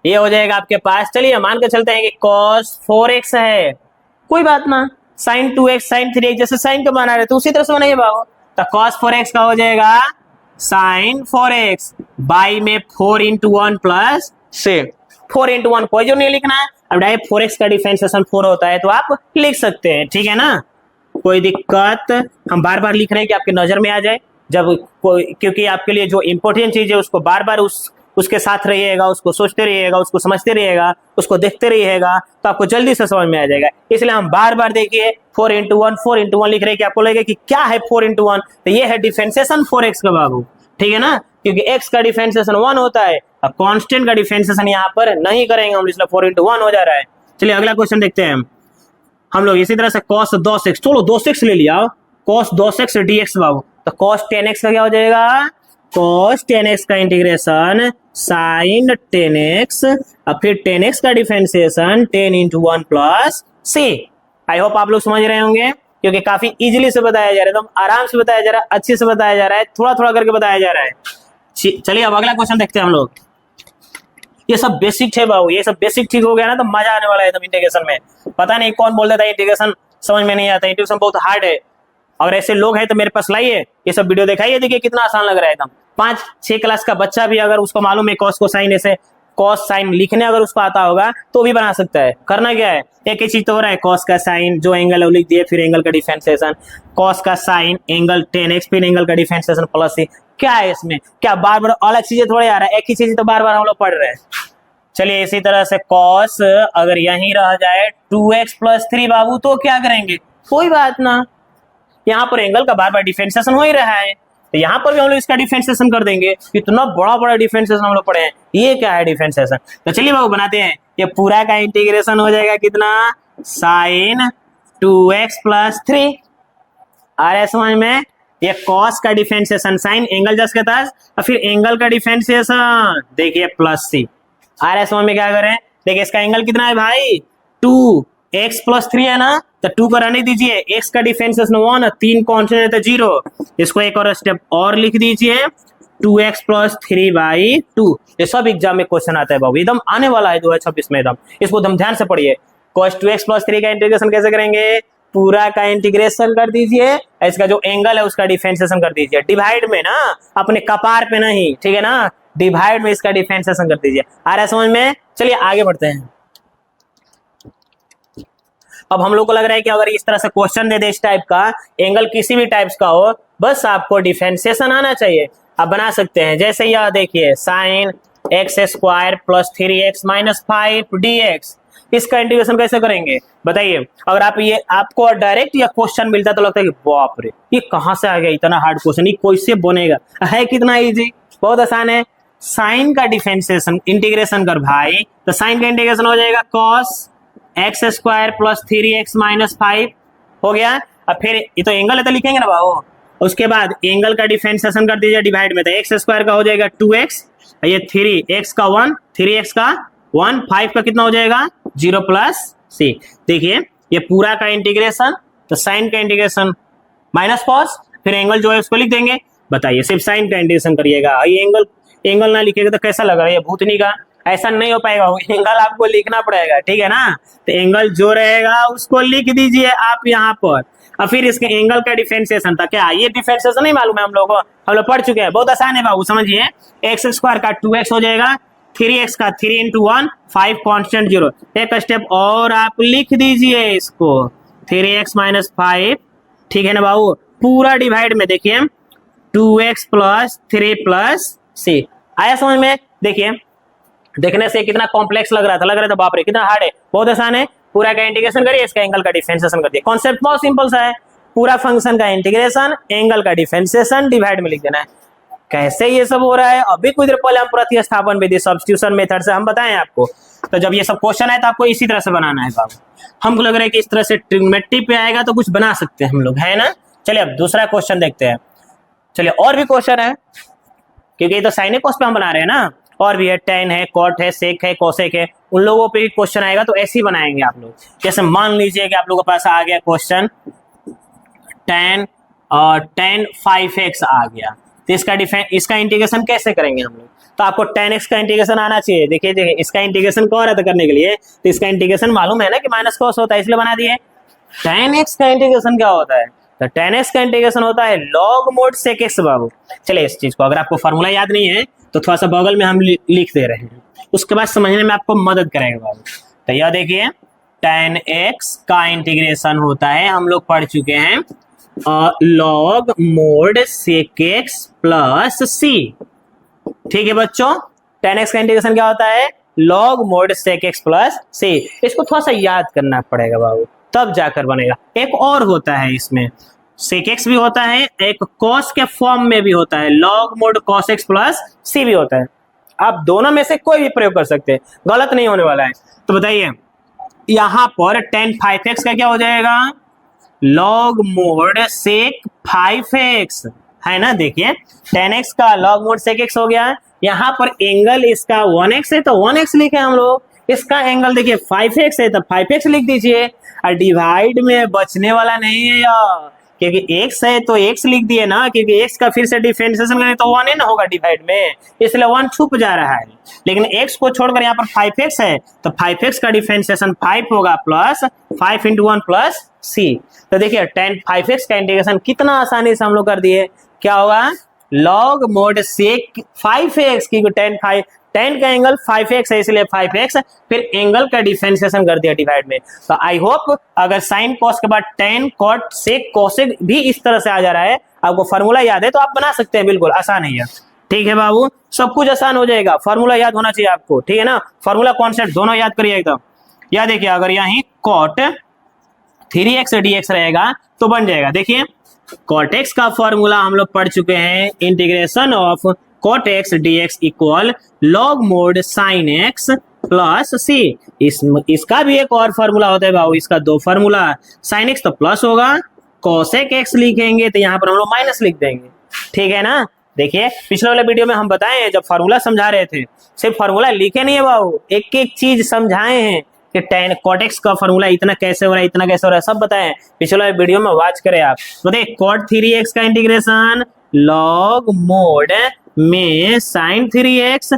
ये हो जाएगा आपके पास। चलिए मान के चलते हैं कि cos 4x है, कोई बात ना, sin 2x sin 3x जैसे sin का बना रहे तो उसी तरह से बनाइए बाबू। तो cos 4x का हो जाएगा sin 4x बाई में 4 × 1 प्लस 4 × 1 कोई जो नहीं लिखना है, अब डायरेक्ट 4x का डिफरेंशिएशन 4 होता है तो आप लिख सकते हैं, ठीक है ना, कोई दिक्कत। हम बार बार लिख रहे हैं कि आपके नजर में आ जाए, जब कोई, क्योंकि आपके लिए जो इंपॉर्टेंट चीज है उसको बार बार उसके साथ रहिएगा, उसको सोचते रहिएगा, उसको समझते रहिएगा, उसको देखते रहिएगा, तो आपको जल्दी से समझ में आ जाएगा। इसलिए हम बार बार देखिए 4 × 1 लिख रहे हैं कि आपको लगेगा कि क्या है 4 × 1, तो ये है डिफरेंशिएशन 4x का बाबू, ठीक है ना, क्योंकि x का डिफरेंशिएशन 1 होता है, और कांस्टेंट का डिफरेंशिएशन यहाँ पर नहीं करेंगे हम, इसलिए 4 × 1 हो जा रहा है। चलिए अगला क्वेश्चन देखते हैं हम लोग इसी तरह से cos 2x, चलो 2x ले लिया, cos 2x dx बाबू, तो cos 10x का क्या हो जाएगा, cos 10x का इंटीग्रेशन sin 10x, और फिर 10x का differentiation 10 × 1 plus c। I hope आप लोग समझ रहे होंगे, क्योंकि काफी इजीली से बताया जा रहा है, एकदम आराम से बताया जा रहा है, अच्छे से बताया जा रहा है, थोड़ा थोड़ा करके बताया जा रहा है। चलिए अब अगला क्वेश्चन देखते हैं हम लोग। ये सब बेसिक है बाबू, ये सब बेसिक ठीक हो गया ना तो मजा आने वाला है एकदम इंटीग्रेशन में। पता नहीं कौन बोल देता है इंटीग्रेशन समझ में नहीं आता, इंटीग्रेशन बहुत हार्ड है, अगर ऐसे लोग हैं तो मेरे पास लाइए, ये सब वीडियो दिखाइए, देखिए कितना आसान लग रहा है एकदम। 5-6 क्लास का बच्चा भी अगर उसको मालूम है cos कोसाइन, ऐसे cos साइन लिखने अगर उसको आता होगा तो भी बना सकता है। करना क्या है, एक ही चीज तो हो रहा है, cos का साइन जो एंगल है वो लिख दिए, फिर एंगल का डिफरेंशिएशन, cos का साइन एंगल 10x, फिर एंगल का डिफरेंशिएशन प्लस c। क्या है इसमें, क्या बार बार अलग चीजें थोड़े आ रहा है, एक ही चीज तो बार बार हम लोग पढ़ रहे हैं। चलिए इसी तरह से cos अगर यहीं रह जाए 2x + 3 बाबू, तो क्या करेंगे, कोई बात ना, यहाँ पर एंगल का बार बार डिफरेंशिएशन हो ही रहा है, तो यहाँ पर भी हम लोग इसका डिफरेंशिएशन कर देंगे। इतना बड़ा बड़ा डिफरेंशिएशन हम लोग पढ़े हैं, ये क्या है डिफरेंशिएशन। तो चलिए बाबू बनाते हैं, ये पूरा का इंटीग्रेशन हो जाएगा कितना, sin 2x + 3। आ रहा है समझ में, ये cos का डिफरेंशिएशन sin एंगल जस्ट के तहत, और फिर एंगल का डिफरेंशिएशन देखिए प्लस c। आ रहा है समझ में, क्या करें, देखिए इसका एंगल कितना है भाई 2x + 3 है ना, तो 2 को रहने दीजिए, x का डिफरेंशिएशन 1, 3 कांस्टेंट है तो 0, इसको एक और स्टेप और लिख दीजिए 2x + 3/2। ये सब एग्जाम में क्वेश्चन आता है बाबू, एकदम आने वाला है 2026 में, एकदम इसको एकदम ध्यान से पढ़िए। cos 2x + 3 का इंटीग्रेशन कैसे करेंगे, पूरा का इंटीग्रेशन कर दीजिए, इसका जो एंगल है उसका डिफरेंशिएशन कर दीजिए, डिवाइड में ना, अपने कपार पे नहीं, ठीक है ना, डिवाइड में इसका डिफरेंशिएशन कर दीजिए। आ रहा है समझ में, चलिए आगे बढ़ते हैं। अब हम लोग को लग रहा है कि अगर इस तरह से क्वेश्चन दे दे इस टाइप का, एंगल किसी भी टाइप्स का हो, बस आपको डिफरेंशिएशन आना चाहिए, आप बना सकते हैं। जैसे यह देखिए sin x² + 3x - 5 dx, इसका इंटीग्रेशन कैसे करेंगे बताइए। अगर आप ये आपको डायरेक्ट या क्वेश्चन मिलता तो लगता है कि बाप रे ये कहां से आ गया इतना हार्ड क्वेश्चन, ये कैसे बनेगा, है कितना इजी, बहुत आसान है। साइन का डिफरेंशिएशन इंटीग्रेशन कर भाई, तो साइन का इंटीग्रेशन हो जाएगा cos x² + 3x - 5 हो गया। अब फिर ये तो एंगल है तो लिखेंगे ना बाबू, उसके बाद एंगल का डिफरेंशिएशन कर दीजिए डिवाइड में, तो x² का हो जाएगा 2x, ये 3x का 1, 3x का 1, 5 का कितना हो जाएगा 0 प्लस c। देखिए ये पूरा का इंटीग्रेशन, तो साइन का इंटीग्रेशन माइनस cos, फिर एंगल जो है उसको लिख देंगे। बताइए सिर्फ साइन का इंटीग्रेशन करिएगा, ये एंगल ना लिखेगा तो कैसा लग रहा है, ये भूतनी का, ऐसा नहीं हो पाएगा, एंगल आपको लिखना पड़ेगा, ठीक है ना। तो एंगल जो रहेगा उसको लिख दीजिए आप यहाँ पर, और फिर इसके एंगल का डिफरेंशिएशन था, क्या ये डिफरेंशिएशन नहीं मालूम है हम लोग को, हम लोग पढ़ चुके हैं, बहुत आसान है बाबू, समझिए। x² का 2x हो जाएगा, 3x का 3 × 1, 5 कांस्टेंट 0, एक स्टेप और आप लिख दीजिए इसको 3x - 5, ठीक है ना बाबू। पूरा डिवाइड में देखिए 2x + 3 + c। आया समझ में, देखिए देखने से कितना कॉम्प्लेक्स लग रहा था बाप रे कितना हार्ड है, बहुत आसान है। पूरा का इंटीग्रेशन करिए, इसका एंगल का डिफरेंशिएशन कर दिए, कॉन्सेप्ट बहुत सिंपल सा है, पूरा फंक्शन का इंटीग्रेशन, एंगल का डिफरेंशिएशन, डिवाइड में लिख देना है। कैसे ये सब हो रहा है? अभी कुछ देर पहले हम प्रतिस्थापन विधि सब्स्टिट्यूशन मेथड से हम बताएं आपको। तो जब ये सब क्वेश्चन है तो आपको इसी तरह से बनाना है बाबू। हमको लग रहा है कि इस तरह से ट्रिग्नोमेट्री पे आएगा तो कुछ बना सकते हैं हम लोग, है ना। चलिए अब दूसरा क्वेश्चन देखते हैं। चलिए और भी क्वेश्चन है, क्योंकि ये तो साइन कॉस पे हम बना रहे हैं ना, और भी है, टेन है, कॉट है, सेक है, कोसेक है, उन लोगों पे भी क्वेश्चन आएगा तो ऐसे ही बनाएंगे आप लोग। जैसे मान लीजिए कि आप लोगों के पास आ गया क्वेश्चन टेन और टेन 5x आ गया, तो इसका इंटीग्रेशन कैसे करेंगे हम लोग? तो आपको tan x का इंटीग्रेशन आना चाहिए। देखिए देखिए इसका इंटीग्रेशन कौन रहता करने के लिए, तो इसका इंटीग्रेशन मालूम है ना कि माइनस कॉस होता है, इसलिए बना दिए। tan x का इंटीग्रेशन क्या होता है? तो tan x का इंटीग्रेशन होता है log mod sec x बाबू। चलिए इस चीज को, अगर आपको फॉर्मूला याद नहीं है तो थोड़ा सा बगल में हम लिख दे रहे हैं, उसके बाद समझने में आपको मदद करेगा बाबू। तो यह देखिए tan x का इंटीग्रेशन होता है, हम लोग पढ़ चुके हैं, log mod sec x plus c। ठीक है बच्चों, tan x का इंटीग्रेशन क्या होता है? log mod sec x plus c। इसको थोड़ा सा याद करना पड़ेगा बाबू, तब जाकर बनेगा। एक और होता है इसमें, sec x भी होता है, एक cos के फॉर्म में भी होता है, log mod cos x plus c भी होता है। आप दोनों में से कोई भी प्रयोग कर सकते हैं, गलत नहीं होने वाला है। तो बताइए यहां पर tan 5x का क्या हो जाएगा? log mod sec 5x, है ना। देखिए tan x का log mod sec x हो गया। यहाँ पर एंगल इसका 1x है तो 1x लिखे हम लोग, इसका एंगल देखिए 5x है तो 5x लिख दीजिए। और डिवाइड में बचने वाला नहीं है यार, क्योंकि x है तो x लिख दिए ना, क्योंकि x का फिर से डिफरेंशिएशन करें तो 1 ना होगा डिवाइड में, इसलिए 1 छुप जा रहा है। लेकिन x को छोड़कर यहाँ पर 5x है तो 5x का डिफरेंशिएशन 5 होगा प्लस 5 × 1 प्लस c। तो देखिए tan 5x का इंटीग्रेशन कितना आसानी से हम लोग कर दिए। क्या होगा? log mod sec 5x, क्योंकि tan का एंगल 5x है इसलिए 5x, फिर एंगल का डिफरेंशिएशन कर दिया डिवाइड में। तो आई होप अगर साइन कॉस के बाद tan cot sec cosec भी इस तरह से आ जा रहा है, आपको फॉर्मूला याद है तो आप बना सकते हैं, बिल्कुल आसान है। ठीक है बाबू, सब कुछ आसान हो जाएगा, फॉर्मूला याद होना चाहिए आपको, ठीक है ना। फॉर्मूला कॉन्सेप्ट दोनों याद करिए एकदम। या देखिए अगर यहाँ cot 3x dx रहेगा तो बन जाएगा, देखिए cot x का फॉर्मूला हम लोग पढ़ चुके हैं, integration of cot x dx equal log mod sin x plus c। इसका भी एक और फॉर्मूला होता है बाबू, इसका दो फॉर्मूला, sin x तो प्लस होगा, cosec x लिखेंगे तो यहाँ पर हम लोग माइनस लिख देंगे, ठीक है ना। देखिए पिछले वाले वीडियो में हम बताए जब फॉर्मूला समझा रहे थे, सिर्फ फॉर्मूला लिखे नहीं है बाबू, एक एक चीज समझाए हैं कि tan cot x का फॉर्मूला इतना कैसे हो रहा है, इतना कैसे हो रहा है, सब बताएं पिछले वीडियो में, वॉच करें आप। तो देखिए cot 3x का इंटीग्रेशन log mod में sin 3x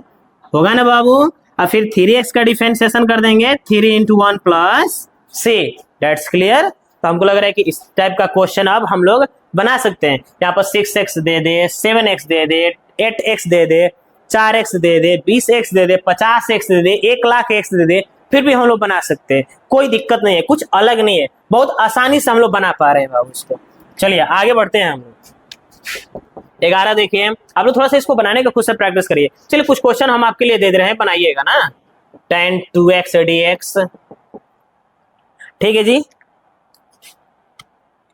होगा ना बाबू, और फिर 3x का डिफरेंशिएशन कर देंगे 3 × 1 प्लस c। That's clear. तो हमको लग रहा है कि इस टाइप का क्वेश्चन अब हम लोग बना सकते हैं। यहाँ पर 6x दे दे, 7x दे दे, 8x दे दे, 4x दे दे, 20x दे दे, 50x दे दे, 1,00,000x दे दे, फिर भी हम लोग बना सकते हैं, कोई दिक्कत नहीं है, कुछ अलग नहीं है, बहुत आसानी से हम लोग बना पा रहे हैं बाबू इसको। चलिए आगे बढ़ते हैं हम लोग। 11 देखिए, आप लोग थोड़ा सा इसको बनाने का खुद से प्रैक्टिस करिए। चलिए कुछ क्वेश्चन हम आपके लिए दे दे रहे हैं, बनाइएगा ना। tan 2x dx, ठीक है जी।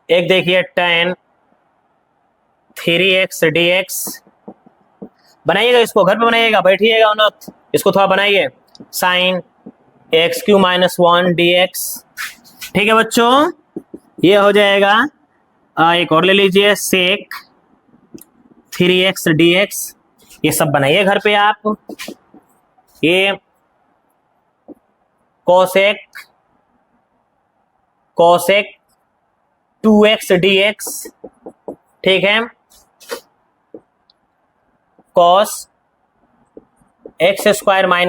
एक देखिए tan 3x dx, बनाइएगा इसको, घर पे बनाइएगा, बैठिएगा ना, इसको थोड़ा बनाइए। sin x³ - 1 dx, ठीक है बच्चों, ये हो जाएगा। एक और ले लीजिए sec 3x dx, ये सब बनाइए घर पे आप। ये cosec 2x dx, ठीक है, cos x²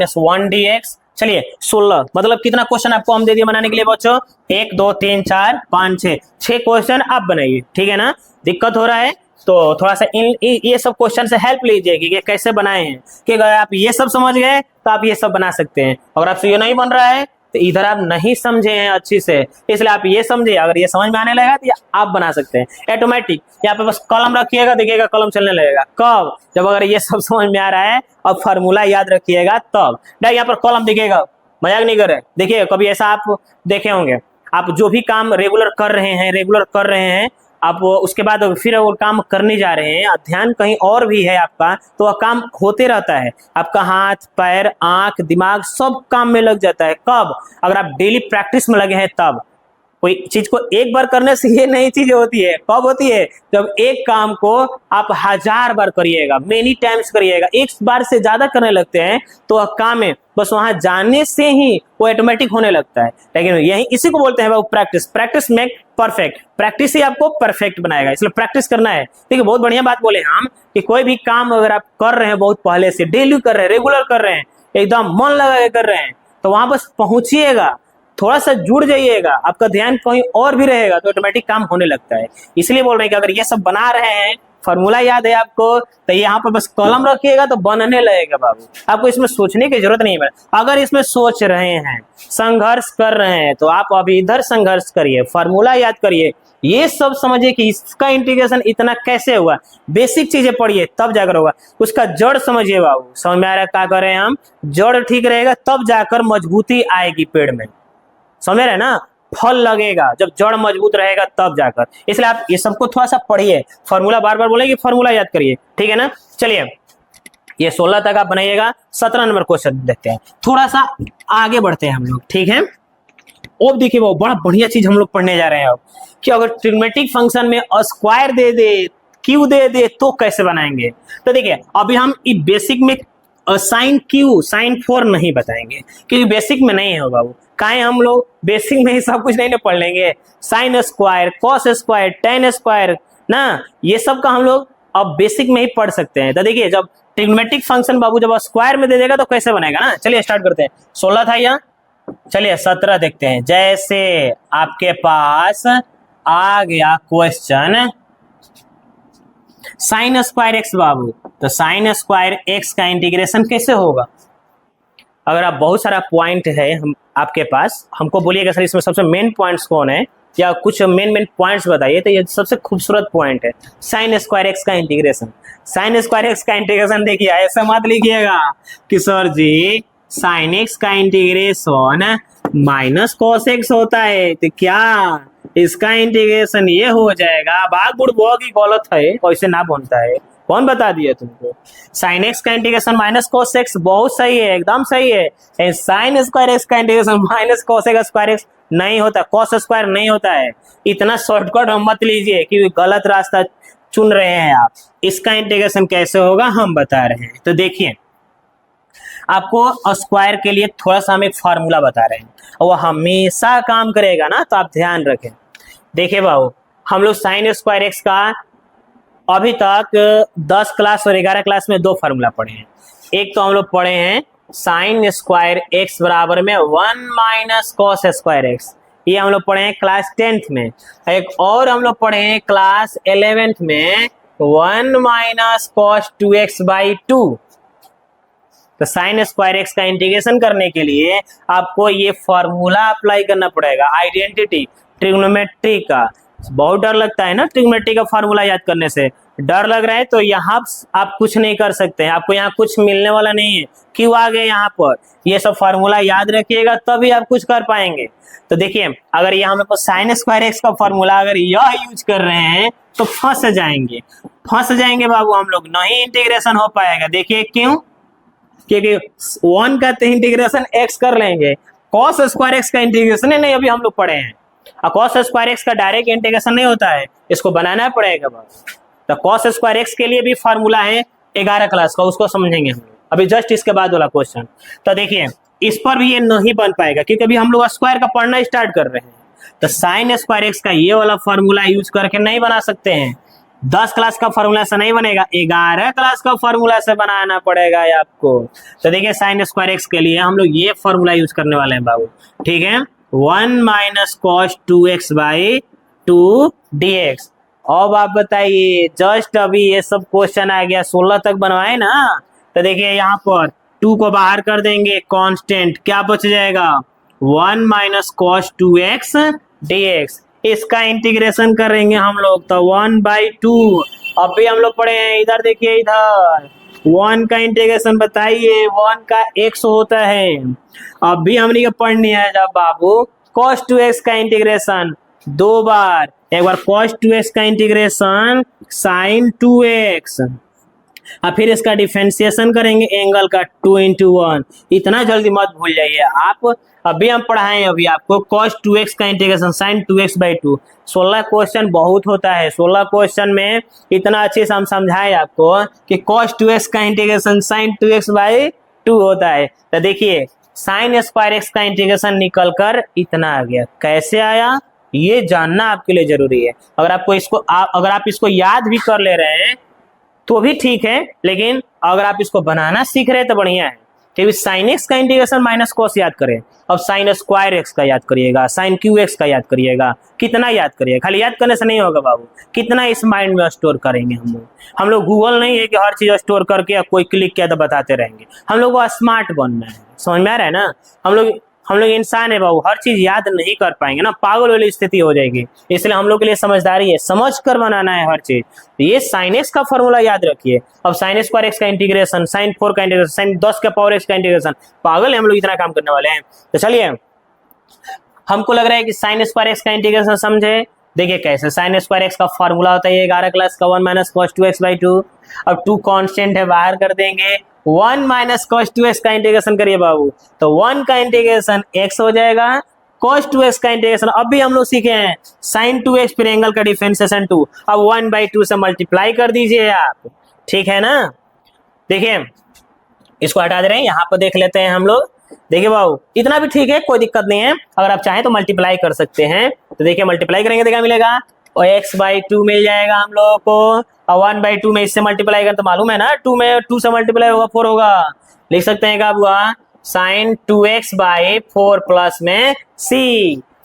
- 1 dx। चलिए 16, मतलब कितना क्वेश्चन आपको हम दे दिए बनाने के लिए बच्चों? 1 2 3 4 5 6 क्वेश्चन आप बनाइए, ठीक है ना। दिक्कत हो रहा है तो थोड़ा सा ये सब क्वेश्चन से हेल्प लीजिए कि कैसे बनाए हैं, कि अगर आप ये सब समझ गए तो आप ये सब बना सकते हैं। अगर आपसे ये नहीं बन रहा है तो इधर आप नहीं समझे हैं अच्छी से, इसलिए आप ये समझे, अगर ये समझ में आने लगेगा तो आप बना सकते हैं ऑटोमेटिक। यहाँ पे बस कलम रखिएगा, देखिएगा कलम चलने लगेगा। कब? जब अगर ये सब समझ में आ रहा है और फार्मूला याद रखिएगा तब। नहीं यहाँ पर कलम दिखेगा, मजाक नहीं कर रहे। देखिए कभी ऐसा आप देखे होंगे, आप जो भी काम रेगुलर कर रहे हैं आप उसके बाद फिर वो काम करने जा रहे हैं, ध्यान कहीं और भी है आपका, तो वह काम होते रहता है। आपका हाथ पैर आंख दिमाग सब काम में लग जाता है। कब? अगर आप डेली प्रैक्टिस में लगे हैं तब। कोई चीज को एक बार करने से ये नई चीज होती है। कब होती है? जब एक काम को आप 1000 बार करिएगा, मेनी टाइम्स करिएगा, एक बार से ज्यादा करने लगते हैं तो वह काम है, बस वहां जाने से ही वो ऑटोमेटिक होने लगता है। लेकिन यही इसी को बोलते हैं वो practice. Practice make perfect. Practice ही आपको परफेक्ट बनाएगा, इसलिए प्रैक्टिस करना है। ठीक है, बहुत बढ़िया बात बोले हम कि कोई भी काम अगर आप कर रहे हैं बहुत पहले से, डेली कर रहे हैं, रेगुलर कर रहे हैं, एकदम मन लगा के कर रहे हैं, तो वहां बस पहुंचिएगा, थोड़ा सा जुड़ जाइएगा, आपका ध्यान कहीं और भी रहेगा तो ऑटोमेटिक काम होने लगता है। इसलिए बोल रहे हैं कि अगर ये सब बना रहे हैं, फॉर्मूला याद है आपको, तो यहाँ पर बस कॉलम रखिएगा तो बनने लगेगा बाबू। आपको इसमें सोचने की जरूरत नहीं है। अगर इसमें सोच रहे हैं, संघर्ष कर रहे हैं, तो आप अभी इधर संघर्ष करिए, फॉर्मूला याद करिए, ये सब समझिए कि इसका इंटीग्रेशन इतना कैसे हुआ, बेसिक चीजें पढ़िए तब जाकर होगा। उसका जड़ समझिए बाबू। समझ में आ रहा है क्या कर रहे हैं हम? जड़ ठीक रहेगा तब जाकर मजबूती आएगी पेड़ में। समझ रहे ना? फल लगेगा जब जड़ मजबूत रहेगा तब जाकर। इसलिए आप ये सबको थोड़ा सा पढ़िए, फॉर्मूला बार बार बोलेंगे, फॉर्मूला याद करिए। ठीक है ना? चलिए ये 16 तक आप बनाइएगा। 17 नंबर क्वेश्चन देखते हैं, थोड़ा सा आगे बढ़ते हैं हम लोग। ठीक है, अब देखिए वो बड़ा बढ़िया चीज हम लोग पढ़ने जा रहे हैं अब, कि अगर ट्रिग्मेटिक फंक्शन में स्क्वायर दे दे, क्यू दे दे, तो कैसे बनाएंगे। तो देखिए अभी हम बेसिक में साइन क्यू साइन 4 नहीं बताएंगे, क्योंकि बेसिक में नहीं है बाबू। काहे हम लोग बेसिक में ही सब कुछ नहीं ना पढ़ लेंगे। Sine square, cos square, ten square ना, ये सब का हम लोग अब बेसिक में ही पढ़ सकते हैं। तो देखिए जब ट्रिग्मेटिक फंक्शन बाबू जब स्क्वायर में दे देगा तो कैसे बनेगा ना। चलिए स्टार्ट करते हैं। 16 था यहाँ, चलिए 17 देखते हैं। जैसे आपके पास आ गया क्वेश्चन साइन स्क्वायर एक्स बाबू, तो साइन स्क्वायर एक्स का इंटीग्रेशन कैसे होगा। अगर आप बहुत सारा पॉइंट है हम आपके पास, हमको बोलिएगा सर इसमें सबसे मेन पॉइंट्स कौन है, या कुछ मेन पॉइंट्स बताइए, तो ये सबसे खूबसूरत पॉइंट है साइन स्क्वायर एक्स का इंटीग्रेशन। साइन स्क्वायर एक्स का इंटीग्रेशन देखिए, ऐसा मत लिखिएगा कि सर जी साइन एक्स का इंटीग्रेशन माइनस कॉस एक्स होता है, तो क्या इसका इंटीग्रेशन ये हो जाएगा। भाग बुड़ बहुत ही गलत है, ऐसे ना बनता है। कौन बता दिया तुमको? साइन एक्स का इंटीग्रेशन माइनस कॉस एक्स बहुत सही है, एकदम सही है। साइन स्क्वायर एक्स का integration minus cos x square x नहीं होता, कॉस स्क्वायर नहीं होता है। इतना शॉर्टकट हम मत लीजिए कि गलत रास्ता चुन रहे हैं आप। इसका इंटीग्रेशन कैसे होगा हम बता रहे हैं। तो देखिए आपको स्क्वायर के लिए थोड़ा सा हम एक फार्मूला बता रहे हैं, और वो हमेशा काम करेगा ना, तो आप ध्यान रखें। देखिए बाबू, हम लोग साइन स्क्वायर एक्स का अभी तक 10 क्लास और 11 क्लास में 2 फार्मूला पढ़े हैं। एक तो हम लोग पढ़े हैं साइन स्क्वायर एक्स बराबर में 1 माइनस कॉस स्क्वायर एक्स, ये हम लोग पढ़े हैं क्लास 10th में। एक और हम लोग पढ़े हैं क्लास 11th में 1 माइनस कॉस 2x/2। तो साइन स्क्वायर एक्स का इंटीग्रेशन करने के लिए आपको ये फॉर्मूला अप्लाई करना पड़ेगा, आइडेंटिटी ट्रिग्नोमेट्री का। बहुत डर लगता है ना ट्रिग्नोमेट्री का फॉर्मूला याद करने से, डर लग रहा है तो यहाँ आप कुछ नहीं कर सकते हैं, आपको यहाँ कुछ मिलने वाला नहीं है। क्यों आ गए यहाँ पर, ये सब फार्मूला याद रखिएगा तभी आप कुछ कर पाएंगे। तो देखिए अगर ये हम लोग को साइन स्क्वायर एक्स का फॉर्मूला अगर यह यूज कर रहे हैं तो फंस जाएंगे बाबू हम लोग, नहीं इंटीग्रेशन हो पाएगा। देखिए क्यों, क्योंकि 1 का इंटीग्रेशन एक्स कर लेंगे, कॉस स्क्वायर एक्स का इंटीग्रेशन है नहीं अभी हम लोग पढ़े हैं। कॉस स्क्वायर एक्स का डायरेक्ट इंटीग्रेशन नहीं होता है, इसको बनाना पड़ेगा बस। तो कॉस स्क्वायर एक्स के लिए भी फार्मूला है 11 क्लास का, उसको समझेंगे हम अभी जस्ट इसके बाद वाला क्वेश्चन। तो देखिए इस पर भी ये नहीं बन पाएगा क्योंकि अभी हम लोग स्क्वायर का पढ़ना स्टार्ट कर रहे हैं। तो साइन स्क्वायर एक्स का ये वाला फार्मूला यूज करके नहीं बना सकते हैं। 10 क्लास का फार्मूला से नहीं बनेगा, 11 क्लास का फार्मूला से बनाना पड़ेगा आपको। तो देखिए साइन स्क्वायर एक्स के लिए हम लोग ये फार्मूला यूज करने वाले हैं बाबू, ठीक है। 1 माइनस कॉस 2x/2 dx। अब आप बताइए, जस्ट अभी ये सब क्वेश्चन आ गया, 16 तक बनवाए ना। तो देखिए यहाँ पर 2 को बाहर कर देंगे, कांस्टेंट क्या बच जाएगा 1 माइनस कॉस 2x dx। इसका इंटीग्रेशन करेंगे हम लोग तो 1/2। अभी हम लोग पढ़े हैं, इधर देखिए, इधर 1 का इंटीग्रेशन बताइए, 1 का x होता है। अभी हमने पढ़नी है जब बाबू cos 2x का इंटीग्रेशन 2 बार एक बार cos 2x का इंटीग्रेशन sin 2x, अब फिर इसका डिफरेंशिएशन करेंगे एंगल का 2 into 1। इतना जल्दी मत भूल जाइए आप, अभी हम पढ़ाएं अभी आपको cos 2x का इंटीग्रेशन sin 2x/2। 16 क्वेश्चन बहुत होता है, 16 क्वेश्चन में इतना अच्छे से हम समझाएं आपको कि cos 2x का इंटीग्रेशन sin 2x/2 होता है। तो देखिए sin स्क्वायर x का इंटीग्रेशन निकल कर इतना आ गया। कैसे आया ये जानना आपके लिए जरूरी है। अगर आप इसको याद भी कर ले रहे हैं तो भी ठीक है, लेकिन अगर आप इसको बनाना सीख रहे हैं तो बढ़िया है। क्योंकि साइन एक्स का इंटीग्रेशन माइनस कॉस याद करें, अब साइन स्क्वायर एक्स का याद करिएगा, साइन क्यू एक्स का याद करिएगा। कितना याद करिएगा, खाली याद करने से नहीं होगा बाबू, कितना इस माइंड में स्टोर करेंगे हम लोग गूगल नहीं है कि हर चीज स्टोर करके कोई क्लिक किया तो बताते रहेंगे। हम लोग को स्मार्ट बनना है, समझ में आ रहा है ना। हम लोग इंसान है बाबू, हर चीज याद नहीं कर पाएंगे ना, पागल वाली स्थिति हो जाएगी। इसलिए हम लोग के लिए समझदारी है, समझ कर बनाना है हर चीज। तो ये साइन एक्स का फॉर्मूला याद रखिए। अब साइन स्क्वायर एक्स का इंटीग्रेशन, साइन 4 का इंटीग्रेशन, साइन 10 का पावर एक्स का इंटीग्रेशन, पागल है हम लोग इतना काम करने वाले हैं। तो चलिए हमको लग रहा है कि साइन स्क्वायर एक्स का इंटीग्रेशन समझे। देखिए कैसे, साइन स्क्वायर एक्स का फॉर्मूला होता है 11 क्लास का 1 माइनस कॉस 2x/2। अब 2 कांस्टेंट है, बाहर कर देंगे, 1 माइनस कॉस 2x का इंटीग्रेशन करिए बाबू, तो 1 का इंटीग्रेशन x हो जाएगा, cos 2x का इंटीग्रेशन अभी हम लोग सीखे हैं sin 2x, फिर एंगल का डिफरेंशिएशन 2, अब 1/2 से मल्टीप्लाई कर दीजिए आप, ठीक है ना। देखिए इसको हटा दे रहे हैं, यहाँ पर देख लेते हैं हम लोग। देखिए बाबू इतना भी ठीक है, कोई दिक्कत नहीं है, अगर आप चाहें तो मल्टीप्लाई कर सकते हैं। तो देखिए मल्टीप्लाई करेंगे तो क्या मिलेगा, और x/2 मिल जाएगा हम लोगों को, और 1/2 में इससे मल्टीप्लाई करें तो मालूम है ना 2 में 2 से मल्टीप्लाई होगा 4 होगा। लिख सकते हैं क्या हुआ, sin 2x/4 प्लस में c।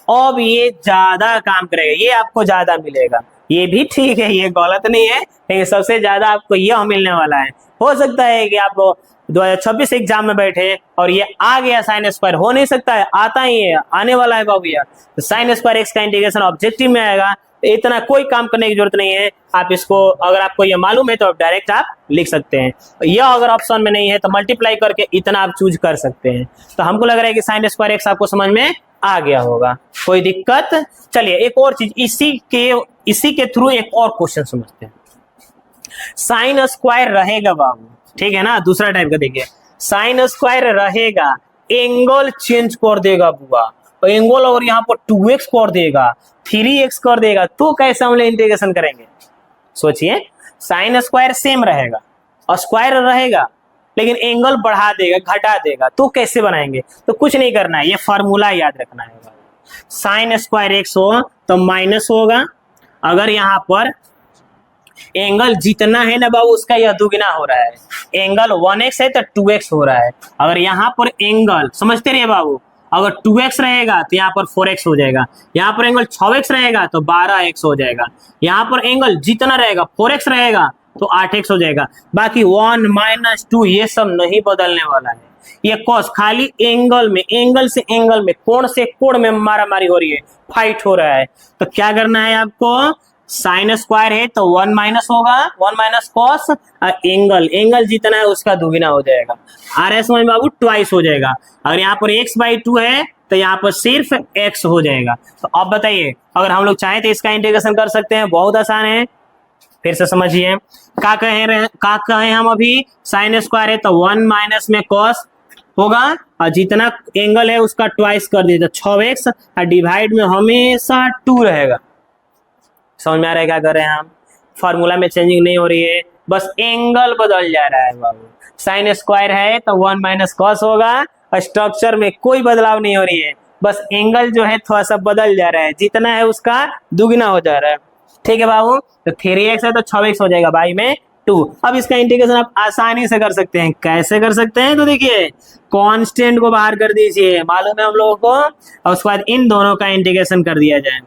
अब ये ज्यादा काम करेगा, ये आपको ज्यादा मिलेगा, ये भी ठीक है, ये गलत नहीं है, लेकिन सबसे ज्यादा आपको यह मिलने वाला है। हो सकता है कि आप 2026 एग्जाम में बैठे और ये आ गया साइन स्क्वायर, हो नहीं सकता है, आता ही है, आने वाला है बाबू यार। तो साइन स्क्वायर एक्स का इंटीग्रेशन ऑब्जेक्टिव में आएगा, इतना कोई काम करने की जरूरत नहीं है। आप इसको, अगर आपको ये मालूम है तो आप डायरेक्ट आप लिख सकते हैं, यह अगर ऑप्शन में नहीं है तो मल्टीप्लाई करके इतना आप चूज कर सकते हैं। तो हमको लग रहा है कि साइन स्क्वायर एक्स आपको समझ में आ गया होगा, कोई दिक्कत। चलिए एक और चीज, इसी के थ्रू एक और क्वेश्चन समझते हैं। साइन स्क्वायर रहेगा बाबू, ठीक है ना, दूसरा टाइप का देखिए, साइन स्क्वायर रहेगा, एंगल चेंज कर देगा बुआ, एंगल और यहाँ पर 2x कर देगा, 3x कर देगा, तो कैसे हम लोग इंटीग्रेशन करेंगे। सोचिए, साइन स्क्वायर सेम रहेगा और स्क्वायर रहेगा, लेकिन एंगल बढ़ा देगा घटा देगा, तो कैसे बनाएंगे। तो कुछ नहीं करना है, ये फॉर्मूला याद रखना है। साइन स्क्वायर एक्स हो तो माइनस होगा, अगर यहाँ पर एंगल जितना है ना बाबू उसका यह दुगना हो रहा है, एंगल 1x है तो 2x हो रहा है। अगर यहाँ पर एंगल, समझते रहिए बाबू, अगर 2x रहेगा तो यहाँ पर 4x हो जाएगा, यहाँ पर एंगल 6x रहेगा तो 12x हो जाएगा, यहाँ पर एंगल जितना रहेगा 4x रहेगा तो 8x हो जाएगा। बाकी 1 - 2 ये सब नहीं बदलने वाला है। ये कॉस खाली एंगल में, एंगल से एंगल में, कोण से कोण में मारामारी हो रही है, फाइट हो रहा है। तो क्या करना है आपको, साइन स्क्वायर है तो 1 माइनस होगा, 1 माइनस कॉस, एंगल जितना है उसका दुगुना हो जाएगा। आ रहा है समझ में बाबू, ट्वाइस हो जाएगा। अगर यहाँ पर x/2 है तो यहाँ पर सिर्फ x हो जाएगा। तो अब बताइए, अगर हम लोग चाहें तो इसका इंटीग्रेशन कर सकते हैं, बहुत आसान है। फिर से समझिए, क्या कहें हम अभी, साइन स्क्वायर है तो 1 माइनस में कॉस होगा, और जितना एंगल है उसका ट्वाइस कर दीजिए, 6x, और डिवाइड में हमेशा 2 रहेगा। समझ में आ रहा है क्या कर रहे हैं हम, फॉर्मूला में चेंजिंग नहीं हो रही है, बस एंगल बदल जा रहा है बाबू। साइन स्क्वायर है तो 1 माइनस कॉस होगा, और स्ट्रक्चर में कोई बदलाव नहीं हो रही है, बस एंगल जो है थोड़ा सा बदल जा रहा है, जितना है उसका दुगना हो जा रहा है। ठीक है बाबू, तो 3x है तो 6x हो जाएगा, बाई में 2। अब इसका इंटीग्रेशन आप आसानी से कर सकते हैं, कैसे कर सकते हैं, तो देखिए कांस्टेंट को बाहर कर दीजिए, मालूम है हम लोगों को, और उसके बाद इन दोनों का इंटीग्रेशन कर दिया जाए।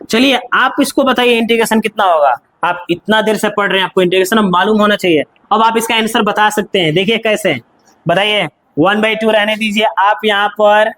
चलिए आप इसको बताइए इंटीग्रेशन कितना होगा, आप इतना देर से पढ़ रहे हैं, आपको इंटीग्रेशन मालूम होना चाहिए। अब आप इसका आंसर बता सकते हैं, देखिए कैसे, बताइए 1/2 रहने दीजिए आप यहाँ पर,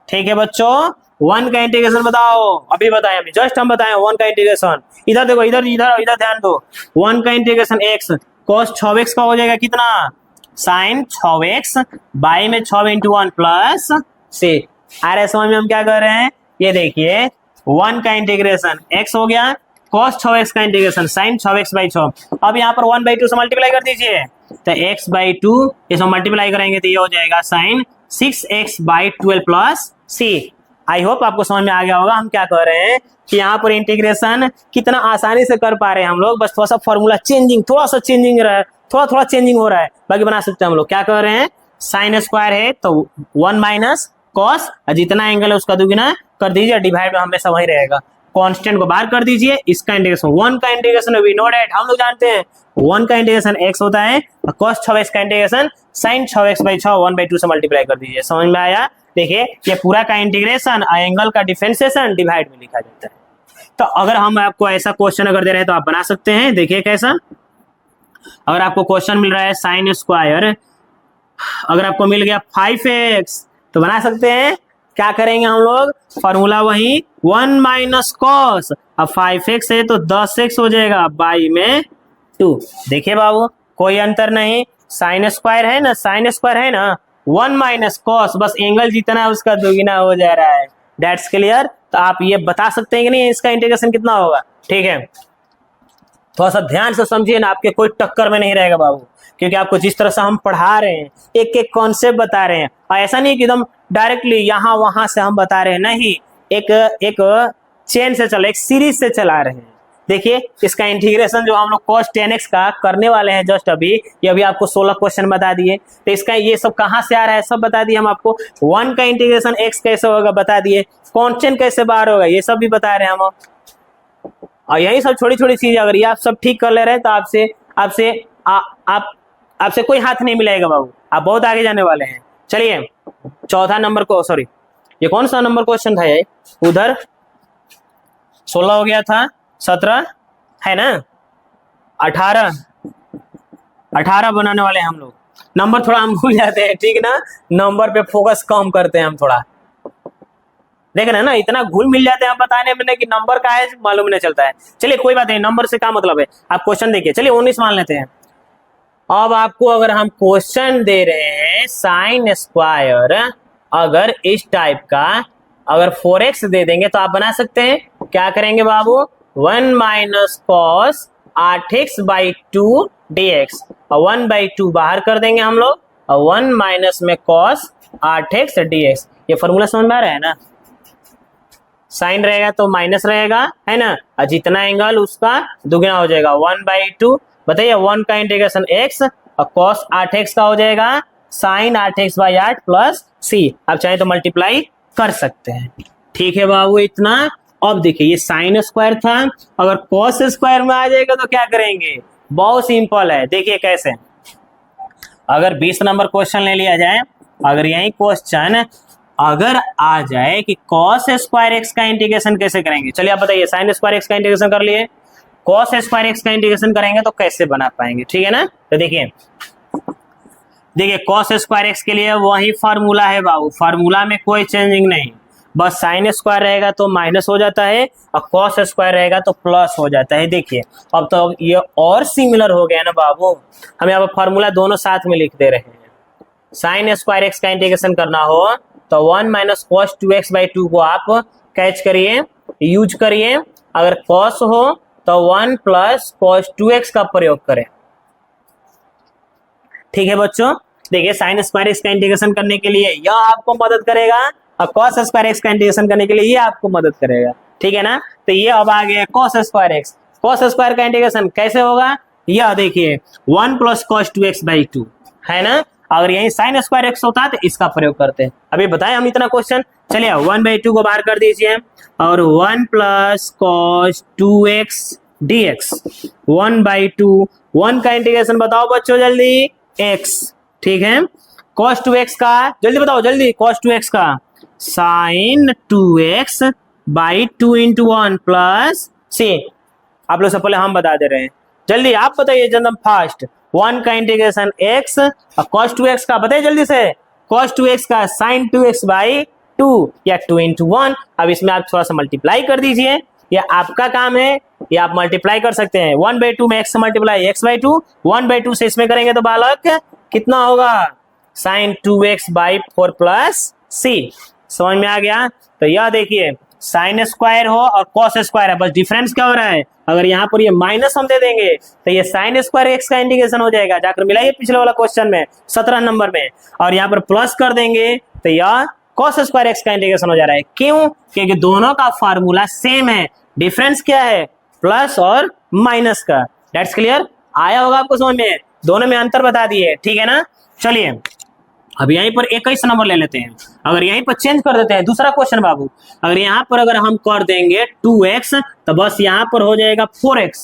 ठीक है बच्चों। 1 का इंटीग्रेशन बताओ, अभी बताएं, अभी जस्ट हम बताएं 1 का इंटीग्रेशन। इधर देखो, इधर इधर इधर ध्यान दो, 1 का इंटीग्रेशन x cos 6x का हो जाएगा कितना, साइन 6x, बाई में 6 × 1 प्लस से। आ रहा है समझ में हम क्या कर रहे हैं, ये देखिए 1 का इंटीग्रेशन x हो गया, cos 6x का इंटीग्रेशन sin 6x/6। अब यहाँ पर 1/2 से मल्टीप्लाई कर दीजिए, तो x/2 इसमें मल्टीप्लाई करेंगे तो ये हो जाएगा sin 6x/12 plus c। I hope आपको समझ में आ गया होगा हम क्या कह रहे हैं कि यहाँ पर इंटीग्रेशन कितना आसानी से कर पा रहे हैं हम लोग, बस थोड़ा सा फॉर्मूला चेंजिंग, थोड़ा सा चेंजिंग रहा है, थोड़ा चेंजिंग हो रहा है, बाकी बना सकते हैं हम लोग। क्या कह रहे हैं, साइन स्क्वायर है तो 1 माइनस कॉस, जितना एंगल है उसका दुगुना कर दीजिए, डिवाइड में हमेशा वही रहेगा, कांस्टेंट को बाहर कर दीजिए। इसका इंटीग्रेशन 1 का इंटीग्रेशन वी नो दैट, हम लोग जानते हैं 1 का इंटीग्रेशन x होता है, और cos 6x का इंटीग्रेशन sin 6x/6 1/2 से मल्टीप्लाई कर दीजिए। समझ में आया? देखिए ये पूरा का इंटीग्रेशन एंगल का डिफरेंशिएशन डिवाइड में लिखा जाता है। तो अगर हम आपको ऐसा क्वेश्चन अगर दे रहे हैं तो आप बना सकते हैं। देखिए कैसा, अगर आपको क्वेश्चन मिल रहा है साइन स्क्वायर, अगर आपको मिल गया 5x तो बना सकते हैं। क्या करेंगे हम लोग, फॉर्मूला वही 1 माइनस कॉस, अब 5x है तो 10x हो जाएगा बाई में 2। देखिए बाबू कोई अंतर नहीं, साइन स्क्वायर है ना, साइन स्क्वायर है ना, 1 माइनस कॉस, बस एंगल जितना है उसका दुगुना हो जा रहा है। That's clear. तो आप ये बता सकते हैं कि नहीं इसका इंटीग्रेशन कितना होगा। ठीक है, थोड़ा सा ध्यान से समझिए ना, आपके कोई टक्कर में नहीं रहेगा बाबू, क्योंकि आपको जिस तरह से हम पढ़ा रहे हैं, एक एक कॉन्सेप्ट बता रहे हैं, और ऐसा नहीं कि एकदम डायरेक्टली यहाँ वहां से हम बता रहे हैं, नहीं, एक चेन से चल, एक सीरीज से चला रहे हैं। देखिए इसका इंटीग्रेशन जो हम लोग cos 10x का करने वाले हैं जस्ट अभी, ये अभी आपको 16 क्वेश्चन बता दिए, तो इसका ये सब कहाँ से आ रहा है सब बता दिए हम आपको। 1 का इंटीग्रेशन x कैसे होगा बता दिए, कांस्टेंट कैसे बाहर होगा ये सब भी बता रहे हैं हम। और यही सब छोटी छोटी चीज अगर ये आप सब ठीक कर ले रहे हैं तो आपसे कोई हाथ नहीं मिलेगा बाबू, आप बहुत आगे जाने वाले हैं। चलिए चौथा नंबर को, सॉरी ये कौन सा नंबर क्वेश्चन था ये, उधर 16 हो गया था, 17 है ना, 18 बनाने वाले हैं हम लोग। नंबर थोड़ा हम भूल जाते हैं, ठीक ना, नंबर पे फोकस कम करते हैं हम थोड़ा, देख रहे हैं ना, इतना घुल मिल जाते हैं हम बताने में कि नंबर का है मालूम नहीं चलता है। चलिए कोई बात नहीं, नंबर से क्या मतलब है, आप क्वेश्चन देखिए। चलिए 19 मान लेते हैं। अब आपको अगर हम क्वेश्चन दे रहे हैं साइन स्क्वायर, अगर इस टाइप का अगर 4x दे देंगे तो आप बना सकते हैं। क्या करेंगे बाबू, 1 माइनस कॉस 8x/2 dx, और 1/2 बाहर कर देंगे हम लोग, और 1 माइनस में कॉस 8x dx। ये फॉर्मूला समझ में आ रहा है ना, साइन रहेगा तो माइनस रहेगा, है ना, और जितना एंगल उसका दुगना हो जाएगा 1/2। बताइए 1 का इंटीग्रेशन x और cos 8x का हो जाएगा साइन 8x/8 प्लस c। आप चाहे तो मल्टीप्लाई कर सकते हैं। ठीक है बाबू इतना। अब देखिए ये साइन स्क्वायर था, अगर cos स्क्वायर में आ जाएगा तो क्या करेंगे, बहुत सिंपल है। देखिए कैसे, अगर 20 नंबर क्वेश्चन ले लिया जाए, अगर यही क्वेश्चन अगर आ जाए कि cos स्क्वायर x का इंटीग्रेशन कैसे करेंगे, चलिए आप बताइए, साइन स्क्वायर x का इंटीग्रेशन कर लिए, cos स्क्वायर x का इंटीग्रेशन करेंगे तो कैसे बना पाएंगे, ठीक है ना। तो देखिए cos स्क्वायर x के लिए वही फार्मूला है बाबू, फार्मूला में कोई चेंजिंग नहीं, बस साइन स्क्वायर रहेगा तो माइनस हो जाता है और cos स्क्वायर रहेगा तो प्लस हो जाता है। देखिए अब तो ये और सिमिलर हो गया ना बाबू, हम यहाँ पर फार्मूला दोनों साथ में लिख दे रहे हैं। साइन स्क्वायर x का इंटीग्रेशन करना हो तो 1 माइनस cos 2x/2 को आप कैच करिए, यूज करिए, अगर cos हो तो 1 प्लस cos 2x का प्रयोग करें। ठीक है बच्चों, देखिए साइन स्क्वायर x का इंटीग्रेशन करने के लिए यह आपको मदद करेगा, और cos स्क्वायर x का इंटीग्रेशन करने के लिए ये आपको मदद करेगा, ठीक है ना। तो ये अब आ गया cos square x, cos square का इंटीग्रेशन कैसे होगा, यह देखिए 1 प्लस cos 2x/2 है ना, अगर यही साइन स्क्वायर x होता है तो इसका प्रयोग करते हैं। अभी बताएं हम इतना क्वेश्चन, चलिए 1/2 को बाहर कर दीजिए, और 1 प्लस cos 2x dx, 1/2, 1 का इंटीग्रेशन बताओ बच्चों जल्दी, x, ठीक है, cos 2x का जल्दी बताओ, जल्दी cos 2x का sin 2x/2 into 1 plus c। आप लोग से पहले हम बता दे रहे हैं, जल्दी आप बताइए एकदम फास्ट। 1 का इंटीग्रेशन x और cos 2x का बताइए जल्दी से, cos 2x का sin 2x/2 या 2 इंटू 1। अब इसमें आप थोड़ा सा मल्टीप्लाई कर दीजिए, ये आपका काम है, ये आप मल्टीप्लाई कर सकते हैं। 1/2 में x मल्टीप्लाई x/2, 1/2 से इसमें करेंगे तो बालक कितना होगा, sin 2x/4 प्लस c। समझ में आ गया। तो यह देखिए साइन स्क्वायर हो और कॉस स्क्वायर है, बस डिफरेंस क्या हो रहा है, अगर यहाँ पर ये माइनस हम दे देंगे तो ये साइन स्क्वायर एक्स का इंटीग्रेशन हो जाएगा, जाकर मिला ये पिछले वाला क्वेश्चन में 17 नंबर में, और यहाँ पर प्लस कर देंगे तो यह कॉस स्क्वायर एक्स का इंटीग्रेशन हो जा रहा है। क्यों? क्योंकि दोनों का फार्मूला सेम है, डिफरेंस क्या है, प्लस और माइनस का। दैट्स क्लियर, आया होगा आपको समझ में, दोनों में अंतर बता दिए, ठीक है ना। चलिए अब यहीं पर 21 नंबर ले लेते हैं, अगर यहीं पर चेंज कर देते हैं दूसरा क्वेश्चन बाबू, अगर यहाँ पर अगर हम कर देंगे 2x तो बस यहाँ पर हो जाएगा 4x,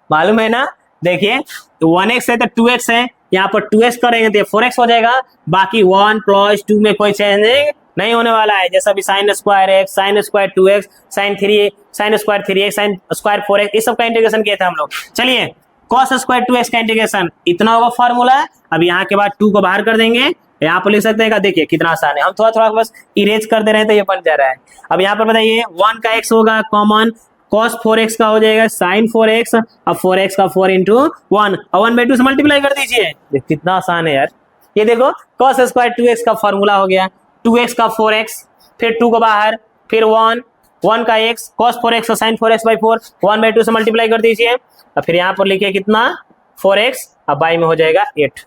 मालूम है ना, देखिए 1x है तो 2x है, यहाँ पर 2x करेंगे तो 4x हो जाएगा, बाकी 1 + 2 में कोई चेंज नहीं होने वाला है, जैसा भी sine square x, sine square 2x, sine square 3x, sine square 4x, इस सब का इंटीग्रेशन किया था हम लोग। चलिए कॉस स्क्वायर 2x का इंटीग्रेशन इतना होगा फॉर्मूला, अब यहाँ के बाद 2 को बाहर कर देंगे, यहाँ पर लिख सकते हैं, देखिए कितना आसान है, हम थोड़ा थोड़ा बस इरेज कर दे रहे हैं तो ये बन जा रहा है। अब यहाँ पर बताइए 1 का x होगा कॉमन, cos 4x का हो जाएगा sin 4x, अब 4x का 4 × 1 और 1/2 से मल्टीप्लाई कर दीजिए, कितना आसान है यार। ये देखो cos स्क्वायर 2x का फॉर्मूला हो गया, 2x का 4x, फिर 2 को बाहर, फिर 1 का x, cos 4x और sin 4x/4, 1/2 से मल्टीप्लाई कर दीजिए, और फिर यहाँ पर लिखिए कितना 4x, अब बाई में हो जाएगा 8।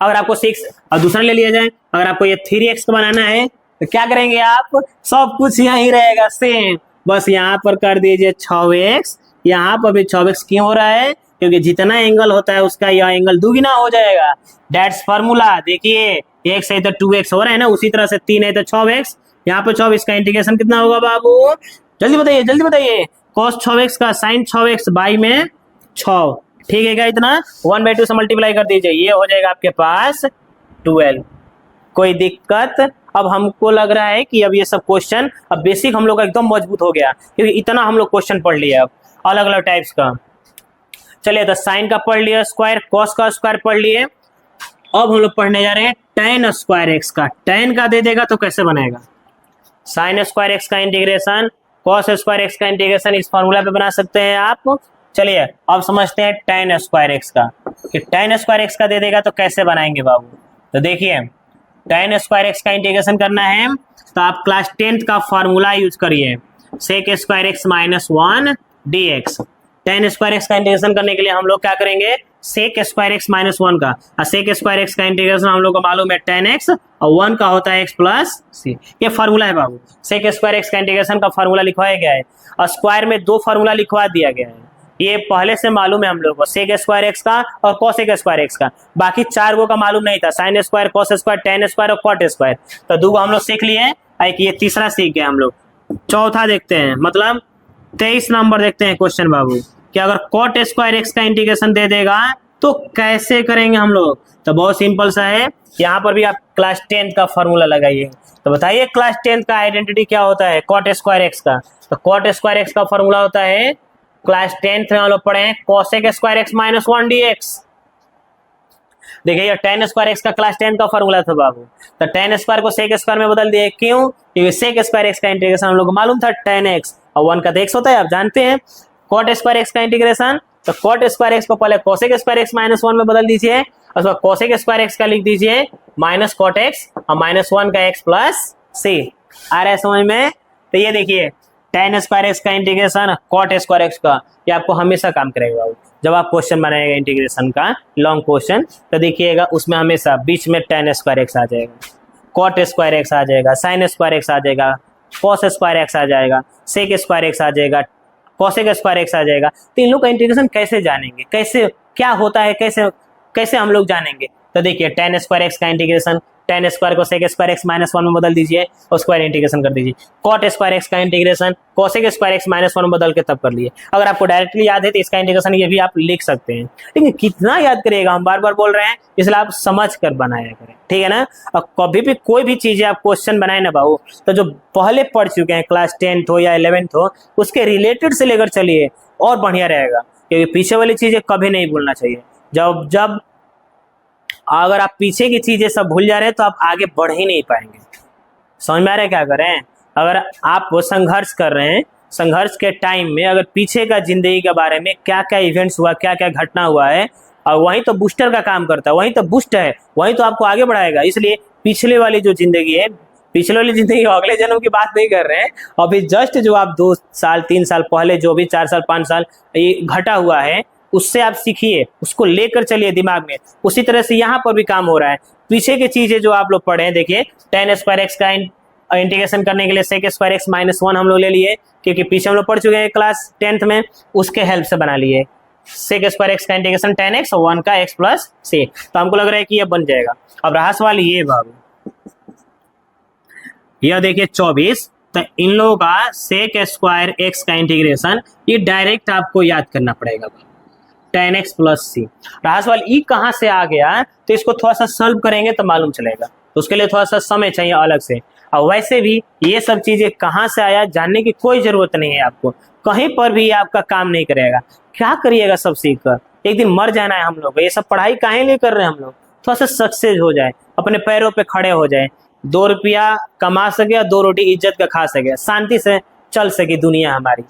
अगर आपको 6 और दूसरा ले लिया जाए, अगर आपको ये 3x को बनाना है तो क्या करेंगे आप, सब कुछ यहीं रहेगा सेम, बस यहाँ पर कर दीजिए 6x, यहाँ पर भी 6x क्यों हो रहा है, क्योंकि जितना एंगल होता है उसका यह एंगल दुगुना हो जाएगा, दैट्स फार्मूला। देखिए x है तो 2x हो रहा है ना, उसी तरह से 3 है तो 6x, यहाँ पर 24 का इंटीग्रेशन कितना होगा बाबू, जल्दी बताइए, cos 6x का sin 6x बाई में 6, ठीक है क्या, इतना 1/2 से मल्टीप्लाई कर दीजिए, ये हो जाएगा आपके पास 12। कोई दिक्कत? अब हमको लग रहा है कि अब ये सब क्वेश्चन, अब बेसिक हम लोग का एकदम मजबूत हो गया, क्योंकि इतना हम लोग क्वेश्चन पढ़ लिया अब अलग अलग टाइप्स का। चलिए तो साइन का पढ़ लिया स्क्वायर, कॉस का स्क्वायर पढ़ लिए, अब हम लोग पढ़ने जा रहे हैं tan स्क्वायर एक्स का। tan का दे देगा तो कैसे बनेगा, साइन स्क्वायर एक्स का इंटीग्रेशन, कॉस स्क्वायर एक्स का इंटीग्रेशन, इस फॉर्मूला पे बना सकते हैं आप। चलिए अब समझते हैं tan स्क्वायर एक्स का, कि tan स्क्वायर एक्स का दे देगा तो कैसे बनाएंगे बाबू। तो देखिए tan स्क्वायर एक्स का इंटीग्रेशन करना है तो आप क्लास 10th का फॉर्मूला यूज करिए, sec square x minus 1 dx। tan square x का इंटीग्रेशन करने के लिए हम लोग क्या करेंगे, sec स्क्वायर एक्स माइनस 1 का, और sec स्क्वायर एक्स का इंटीग्रेशन हम लोग को मालूम है tan x, और 1 का होता है x प्लस c, ये फार्मूला है बाबू। sec स्क्वायर एक्स का इंटीग्रेशन का फार्मूला लिखवाया गया है, और स्क्वायर में 2 फार्मूला लिखवा दिया गया है, ये पहले से मालूम है हम लोग को, sec स्क्वायर एक्स का और cos स्क्वायर एक्स का, बाकी 4 गो का मालूम नहीं था, sin square, cos square, tan square और cot स्क्वायर, तो 2 गो हम लोग सीख लिए, एक ये तीसरा सीख गए हम लोग। चौथा देखते हैं, मतलब 23 नंबर देखते हैं क्वेश्चन बाबू, कि अगर cot स्क्वायर एक्स का इंटीग्रेशन दे देगा तो कैसे करेंगे हम लोग। तो बहुत सिंपल सा है, यहाँ पर भी आप क्लास 10th का फॉर्मूला लगाइए। तो बताइए क्लास 10th का आइडेंटिटी क्या होता है cot स्क्वायर एक्स का। तो cot स्क्वायर एक्स का फॉर्मूला होता है, क्लास 10th में हम लोग पढ़े हैं, cosec square x minus 1 dx। देखिए tan स्क्वायर एक्स का क्लास 10 का फॉर्मूला था बाबू, तो tan स्क्वायर को sec स्क्वायर में बदल दिए, क्यों, क्योंकि sec स्क्वायर एक्स का इंटीग्रेशन हम लोग को मालूम था tan x, और 1 का तो x होता है, आप जानते हैं। cot स्क्वायर एक्स का इंटीग्रेशन, तो cot स्क्वायर एक्स को पहले cosec स्क्वायर एक्स माइनस 1 में बदल दीजिए, और उसका cosec स्क्वायर एक्स का लिख दीजिए माइनस cot x, और माइनस 1 का x प्लस c। आ रहा है समझ में। तो ये देखिए tan स्क्वायर एक्स का इंटीग्रेशन cot स्क्वायर एक्स का, ये आपको हमेशा काम करेगा जब आप क्वेश्चन बनाएगा इंटीग्रेशन का लॉन्ग क्वेश्चन, तो देखिएगा उसमें हमेशा बीच में tan स्क्वायर एक्स आ जाएगा, cot स्क्वायर एक्स आ जाएगा, sin स्क्वायर एक्स आ जाएगा, cos स्क्वायर एक्स आ जाएगा, sec स्क्वायर एक्स आ जाएगा, cosec स्क्वायर एक्स आ जाएगा। तो इन लोग का इंटीग्रेशन कैसे जानेंगे, कैसे क्या होता है, कैसे हम लोग जानेंगे। तो देखिए tan स्क्वायर एक्स का इंटीग्रेशन, tan स्क्वायर को sec स्क्वायर एक्स माइनस 1 में बदल दीजिए और स्क्वायर इंटीग्रेशन कर दीजिए। cot स्क्वायर एक्स का integration cosec square x minus 1 में बदल के तब कर लिए। अगर आपको डायरेक्टली याद है तो इसका इंटीग्रेशन ये भी आप लिख सकते हैं, लेकिन कितना याद करिएगा, हम बार बार बोल रहे हैं, इसलिए आप समझ कर बनाया करें, ठीक है ना। और कभी भी कोई भी चीज़ आप क्वेश्चन बनाए ना बाबू, तो जो पहले पढ़ चुके हैं क्लास 10th हो या 11th हो, उसके रिलेटेड से लेकर चलिए और बढ़िया रहेगा, क्योंकि पीछे वाली चीज़ें कभी नहीं भूलना चाहिए। जब अगर आप पीछे की चीजें सब भूल जा रहे हैं तो आप आगे बढ़ ही नहीं पाएंगे। समझ में आ रहा है क्या करें। अगर आप वो संघर्ष कर रहे हैं, संघर्ष के टाइम में अगर पीछे का जिंदगी के बारे में क्या क्या इवेंट्स हुआ, क्या क्या घटना हुआ है, और वहीं तो बूस्टर का काम करता है, वहीं तो बूस्ट है, वहीं तो आपको आगे बढ़ाएगा। इसलिए पिछले वाली जो जिंदगी है पिछले वाली जिंदगी अगले जन्म की बात नहीं कर रहे हैं, अभी जस्ट जो आप 2 साल 3 साल पहले जो भी 4 साल 5 साल ये घटा हुआ है उससे आप सीखिए, उसको लेकर चलिए दिमाग में। उसी तरह से यहाँ पर भी काम हो रहा है। पीछे की चीजें जो आप लोग पढ़े हैं, देखिए tan स्क्वायर एक्स का इंटीग्रेशन करने के लिए sec स्क्वायर एक्स -1 हम लोग ले लिए, क्योंकि पीछे हम लोग पढ़ चुके हैं क्लास 10th में, उसके हेल्प से बना लिए। sec स्क्वायर एक्स का इंटीग्रेशन tan x और 1 का x प्लस c, तो हमको लग रहा है कि ये बन जाएगा। अब रहा सवाल ये बाबू, यह देखिए 24, तो इन लोगों का sec स्क्वायर एक्स का इंटीग्रेशन ये डायरेक्ट आपको याद करना पड़ेगा, tan x प्लस c। रहा सवाल ई कहाँ से आ गया, तो इसको थोड़ा सा सॉल्व करेंगे तो मालूम चलेगा, तो उसके लिए थोड़ा सा समय चाहिए अलग से। और वैसे भी ये सब चीजें कहाँ से आया जानने की कोई जरूरत नहीं है आपको, कहीं पर भी आपका काम नहीं करेगा। क्या करिएगा सब सीख कर, एक दिन मर जाना है हम लोग। ये सब पढ़ाई काहे लिए कर रहे हैं हम लोग, थोड़ा सा सक्सेस हो जाए, अपने पैरों पे खड़े हो जाए, 2 रुपया कमा सके और 2 रोटी इज्जत का खा सके, शांति से चल सके दुनिया हमारी,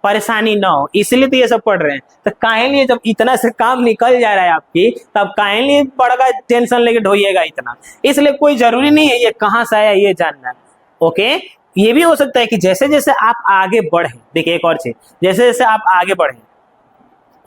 परेशानी ना हो, इसलिए तो ये सब पढ़ रहे हैं। तो काहे लिए जब इतना से काम निकल जा रहा है आपकी, तब काहे लिए बड़ा टेंशन लेके ढोइएगा इतना। इसलिए कोई जरूरी नहीं है ये कहाँ से आया ये जानना। ओके, ये भी हो सकता है कि जैसे जैसे आप आगे बढ़े, देखिए एक और चीज, जैसे जैसे आप आगे बढ़े,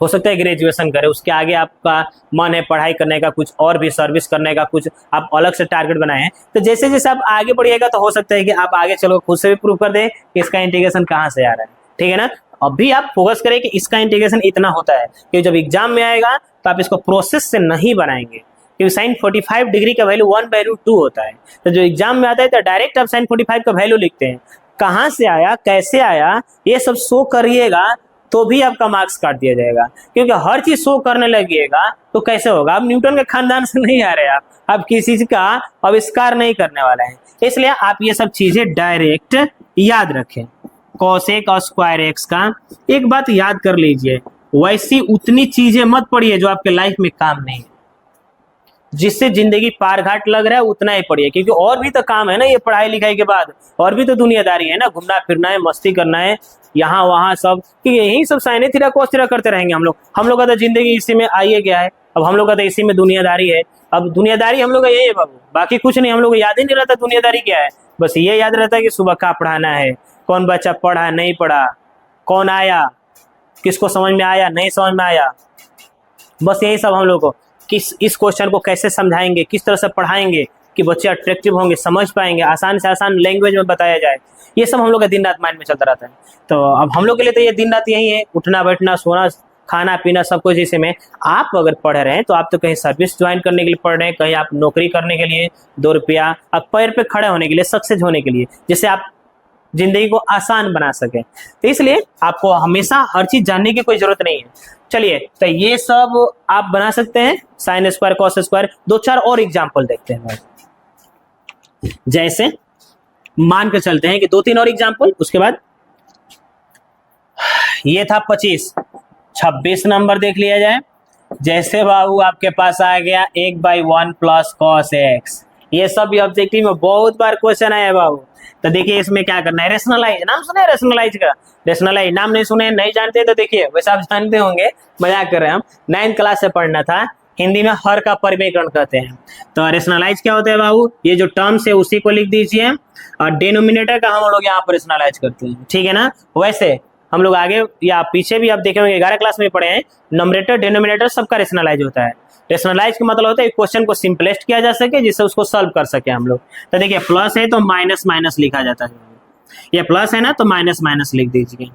हो सकता है ग्रेजुएशन करें, उसके आगे आपका मन है पढ़ाई करने का, कुछ और भी सर्विस करने का, कुछ आप अलग से टारगेट बनाए हैं, तो जैसे जैसे आप आगे बढ़िएगा तो हो सकता है कि आप आगे चलो खुद से भी प्रूव कर दें कि इसका इंटीग्रेशन कहाँ से आ रहा है। ठीक है ना, अभी आप फोकस करें कि इसका इंटीग्रेशन इतना होता है, कि जब एग्जाम में आएगा तो आप इसको प्रोसेस से नहीं बनाएंगे, क्योंकि sin 45 डिग्री का वैल्यू 1/√2 होता है। तो जो एग्जाम में आता है तो डायरेक्ट आप sin 45 का वैल्यू लिखते हैं, कहाँ से आया कैसे आया ये सब शो करिएगा तो भी आपका मार्क्स काट दिया जाएगा। क्योंकि हर चीज शो करने लगिएगा तो कैसे होगा, आप न्यूटन के खानदान से नहीं आ रहे, आप किसी चीज का आविष्कार नहीं करने वाले हैं। इसलिए आप ये सब चीजें डायरेक्ट याद रखें। cosec और स्क्वायर एक्स का एक बात याद कर लीजिए, वैसी उतनी चीजें मत पढ़िए जो आपके लाइफ में काम नहीं है, जिससे जिंदगी पार घाट लग रहा है उतना ही पढ़िए, क्योंकि और भी तो काम है ना ये पढ़ाई लिखाई के बाद, और भी तो दुनियादारी है ना, घूमना फिरना है, मस्ती करना है, यहाँ वहाँ सब, कि यही सब साइने थीरा कोस थीरा करते रहेंगे हम लोग का तो जिंदगी इसी में आइए गया है। अब हम लोग का तो इसी में दुनियादारी है। अब दुनियादारी हम लोग का यही है बाबू, बाकी कुछ नहीं, हम लोग को याद ही नहीं रहता दुनियादारी क्या है। बस ये याद रहता है कि सुबह का पढ़ाना है, कौन बच्चा पढ़ा नहीं पढ़ा, कौन आया, किसको समझ में आया नहीं समझ में आया, बस यही सब हम लोग को, किस इस क्वेश्चन को कैसे समझाएंगे, किस तरह से पढ़ाएंगे कि बच्चे अट्रैक्टिव होंगे, समझ पाएंगे, आसान से आसान लैंग्वेज में बताया जाए, ये सब हम लोग का दिन रात माइंड में चलता रहता है। तो अब हम लोग के लिए तो ये दिन रात यही है, उठना बैठना सोना खाना पीना सब कुछ इसी में। आप अगर पढ़ रहे हैं तो आप तो कहीं सर्विस ज्वाइन करने के लिए पढ़ रहे हैं, कहीं आप नौकरी करने के लिए, 2 रुपया आप पैर पे खड़े होने के लिए, सक्सेस होने के लिए, जिससे आप जिंदगी को आसान बना सके। तो इसलिए आपको हमेशा हर चीज जानने की कोई जरूरत नहीं है। चलिए, तो ये सब आप बना सकते हैं, साइन स्क्वायर कॉस स्क्वायर। 2-4 और एग्जाम्पल देखते हैं। जैसे मान कर चलते हैं कि 2-3 और एग्जाम्पल, उसके बाद ये था 26 नंबर देख लिया जाए। जैसे बाबू आपके पास आ गया 1/1 प्लस कॉस एक्स, ये सब ऑब्जेक्टिव में बहुत बार क्वेश्चन आया है बाबू। तो देखिए इसमें क्या करना है, रेशनलाइज, नाम सुना है रेशनलाइज का, रेशनलाइज नाम नहीं सुने, नहीं जानते तो देखिए, वैसे आप जानते होंगे, मजाक कर रहे हैं हम, 9th क्लास से पढ़ना था, हिंदी में हर का परिमेयकरण कहते हैं। तो रेशनलाइज क्या होता है बाबू, ये जो टर्म्स है उसी को लिख दीजिए, और डिनोमिनेटर का हम लोग यहाँ पर रेशनलाइज करते हैं, ठीक है ना। वैसे हम लोग आगे या पीछे भी आप देखे होंगे 11 क्लास में पढ़े हैं, नंबरेटर डिनोमिनेटर सबका रेशनलाइज होता है। रेशनलाइज का मतलब होता है क्वेश्चन को सिंपलेस्ट किया जा सके, जिससे उसको सॉल्व कर सके हम लोग। तो देखिए प्लस है तो माइनस माइनस लिखा जाता है, ये प्लस है ना तो माइनस माइनस लिख दीजिए।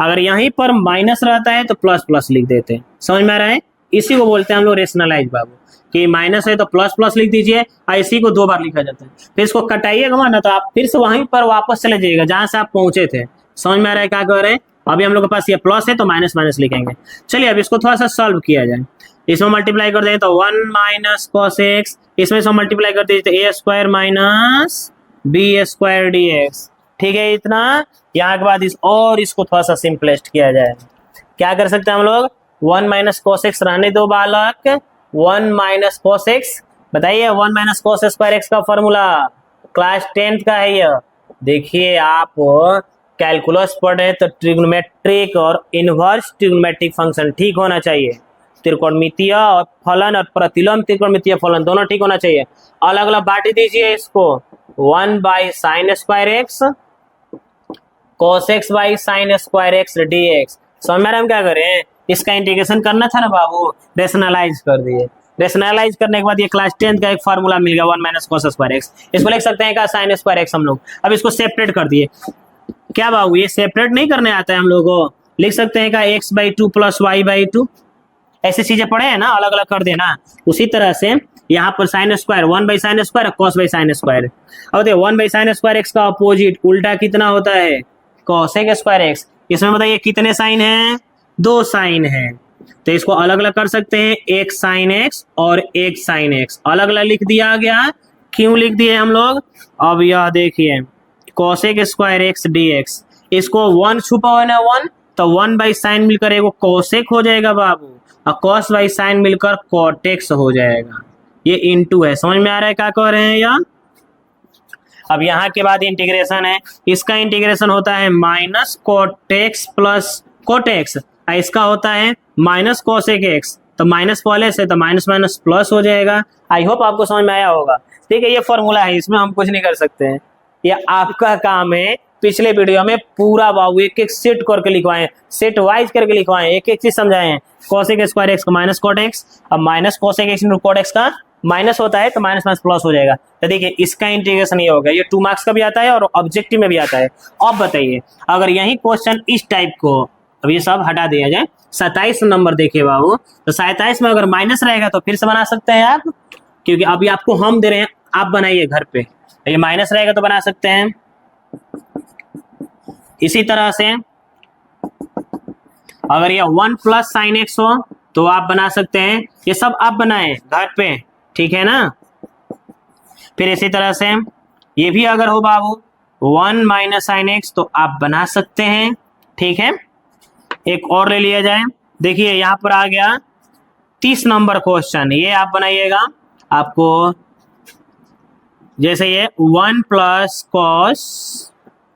अगर यहीं पर माइनस रहता है तो प्लस प्लस लिख देते हैं, समझ में आ रहा है। इसी को बोलते हैं हम लोग रेशनलाइज बाबू, कि माइनस है तो प्लस प्लस लिख दीजिए, और इसी को 2 बार लिखा जाता है। फिर इसको कटाइएगा ना तो आप फिर से वहीं पर वापस चले जाइएगा जहां से आप पहुंचे थे। समझ में आ रहा है क्या कर रहे हैं। अभी हम लोग के पास ये प्लस है तो माइनस माइनस लिखेंगे। चलिए अब इसको थोड़ा सा सॉल्व किया जाए, इसमें मल्टीप्लाई कर दें तो 1 माइनस कॉस एक्स, इसमें से मल्टीप्लाई कर दीजिए तो A square minus B square D X, ठीक है इतना। यहाँ के बाद इसको थोड़ा सा सिंपलेस्ट किया जाए, क्या कर सकते हैं हम लोग, 1 माइनस कॉस एक्स रहने दो बालक, 1 माइनस कॉस एक्स, बताइए 1 माइनस कॉस स्क्वायर एक्स का फॉर्मूला क्लास 10th का है ये। देखिए आप कैलकुलस पढ़ रहे तो ट्रिग्नोमेट्रिक और इनवर्स ट्रिग्नोमेट्रिक फंक्शन ठीक होना चाहिए, त्रिकोणमितीय और फलन और प्रतिलोम त्रिकोणमितीय फलन दोनों ठीक होना चाहिए। अलग अलग बांट दीजिए इसको, 1 by sine square x cos x by sine square x dx। समझ में हम क्या करें, इसका इंटीग्रेशन करना था ना बाबू, रेशनलाइज कर दिए। रेशनलाइज करने के बाद ये क्लास 10 का एक फार्मूला मिल गया 1 माइनस कॉस स्क्वायर एक्स। इसको लिख सकते हैं क्या, साइन स्क्वायर एक्स हम लोग। अब इसको सेपरेट कर दिए। क्या बाबू ये सेपरेट नहीं करने आता है हम लोग को, लिख सकते हैं क्या X by two plus Y by two. ऐसी चीजें पढ़े हैं ना, अलग अलग कर देना। उसी तरह से यहाँ पर sine square 1 by sine square cos by sine square. अब देखो 1 बाई साइन स्क्वायर एक्स का अपोजिट उल्टा कितना होता है, कॉसेक स्क्वायर एक्स। इसमें बताइए कितने साइन हैं, 2 साइन है। तो इसको अलग अलग कर सकते हैं, एक साइन एक्स और एक साइन एक्स अलग अलग लिख दिया गया। क्यों लिख दिए हम लोग, अब यह देखिए cosec square x D x, इसको 1 छुपा हुआ ना 1, तो 1 बाई साइन मिलकर वो कॉसेक हो जाएगा बाबू, और कॉस बाई साइन मिलकर कॉटेक्स हो जाएगा। ये इनटू है, समझ में आ रहा है क्या कह रहे हैं यहाँ। अब यहाँ के बाद इंटीग्रेशन है, इसका इंटीग्रेशन होता है माइनस कोटेक्स प्लस कोटेक्स, इसका होता है माइनस कोसेक एक्स। तो माइनस पहले से, तो माइनस माइनस प्लस हो जाएगा। आई होप आपको समझ में आया होगा। ठीक है, ये फॉर्मूला है, इसमें हम कुछ नहीं कर सकते हैं, ये आपका काम है। पिछले वीडियो में पूरा बाबू एक एक सेट करके लिखवाए, सेट वाइज करके लिखवाए, एक एक चीज समझाए हैं। कोसेक स्क्वायर एक्स का माइनस कोट एक्स, अब minus cosec x into cot x का माइनस होता है, तो माइनस माइनस प्लस हो जाएगा। तो देखिए इसका इंटीग्रेशन ये हो गया। ये 2 मार्क्स का भी आता है और ऑब्जेक्टिव में भी आता है। अब बताइए अगर यही क्वेश्चन इस टाइप को, अब ये सब हटा दिया जाए, 27 नंबर देखिए बाबू, तो 27 में अगर माइनस रहेगा तो फिर से बना सकते हैं आप, क्योंकि अभी आपको हम दे रहे हैं, आप बनाइए घर पे। ये माइनस रहेगा तो बना सकते हैं। इसी तरह से अगर ये 1 प्लस साइन एक्स हो तो आप बना सकते हैं। ये सब आप बनाएं घर पे, ठीक है ना। फिर इसी तरह से ये भी अगर हो बाबू 1 माइनस साइन एक्स तो आप बना सकते हैं, ठीक है। एक और ले लिया जाए, देखिए यहां पर आ गया 30 नंबर क्वेश्चन, ये आप बनाइएगा। आपको जैसे ये 1 प्लस कॉस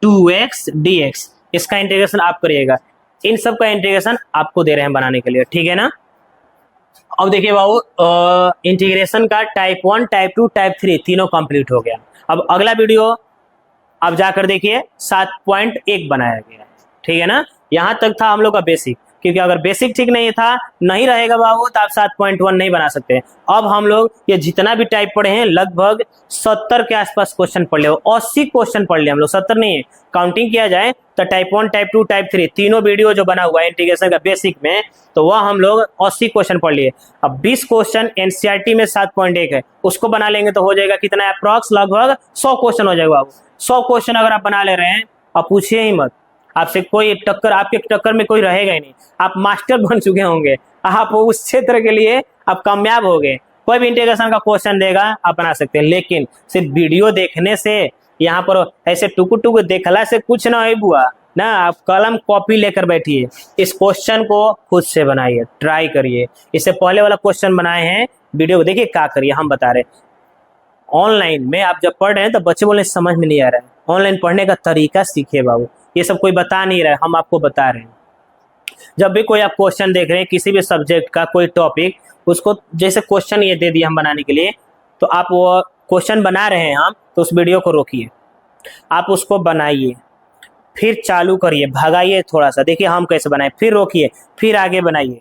2x dx, इसका इंटीग्रेशन आप करिएगा। इन सब का इंटीग्रेशन आपको दे रहे हैं बनाने के लिए, ठीक है ना। अब देखिए बाबू इंटीग्रेशन का टाइप 1, टाइप 2, टाइप 3 तीनों कंप्लीट हो गया। अब अगला वीडियो अब जाकर देखिए 7.1 बनाया गया, ठीक है ना। यहां तक था हम लोग का बेसिक, क्योंकि अगर बेसिक ठीक नहीं था, नहीं रहेगा बाबू, तो आप 7.1 नहीं बना सकते। अब हम लोग ये जितना भी टाइप पढ़े हैं लगभग 70 के आसपास क्वेश्चन पढ़ लिए, 80 क्वेश्चन पढ़ लिए हम लोग, 70 नहीं है, काउंटिंग किया जाए तो टाइप 1, टाइप 2, टाइप 3 तीनों वीडियो जो बना हुआ है इंटीग्रेशन का बेसिक में, तो वह हम लोग 80 क्वेश्चन पढ़ लिए। अब 20 क्वेश्चन एनसीईआरटी में 7.1 है, उसको बना लेंगे तो हो जाएगा कितना, अप्रॉक्स लगभग 100 क्वेश्चन हो जाएगा बाबू। 100 क्वेश्चन अगर आप बना ले रहे हैं, आप पूछिए ही मत, आपसे कोई टक्कर, आपके टक्कर में कोई रहेगा ही नहीं। आप मास्टर बन चुके होंगे, आप उस क्षेत्र के लिए आप कामयाब हो गए। कोई भी इंटीग्रेशन का क्वेश्चन देगा आप बना सकते हैं, लेकिन सिर्फ वीडियो देखने से, यहाँ पर ऐसे टुकु टुकु देखला से कुछ ना हो बुआ ना। आप कलम कॉपी लेकर बैठिए, इस क्वेश्चन को खुद से बनाइए, ट्राई करिए। इससे पहले वाला क्वेश्चन बनाए हैं, वीडियो को देखिए क्या करिए, हम बता रहे। ऑनलाइन में आप जब पढ़ रहे हैं तो बच्चे बोले समझ में नहीं आ रहा है, ऑनलाइन पढ़ने का तरीका सीखिए बाबू। ये सब कोई बता नहीं रहा है, हम आपको बता रहे हैं। जब भी कोई आप क्वेश्चन देख रहे हैं किसी भी सब्जेक्ट का कोई टॉपिक, उसको जैसे क्वेश्चन ये दे दिया हम बनाने के लिए, तो आप वो क्वेश्चन बना रहे हैं हम, तो उस वीडियो को रोकिए, आप उसको बनाइए, फिर चालू करिए, भगाइए थोड़ा सा, देखिए हम कैसे बनाए, फिर रोकिए, फिर आगे बनाइए।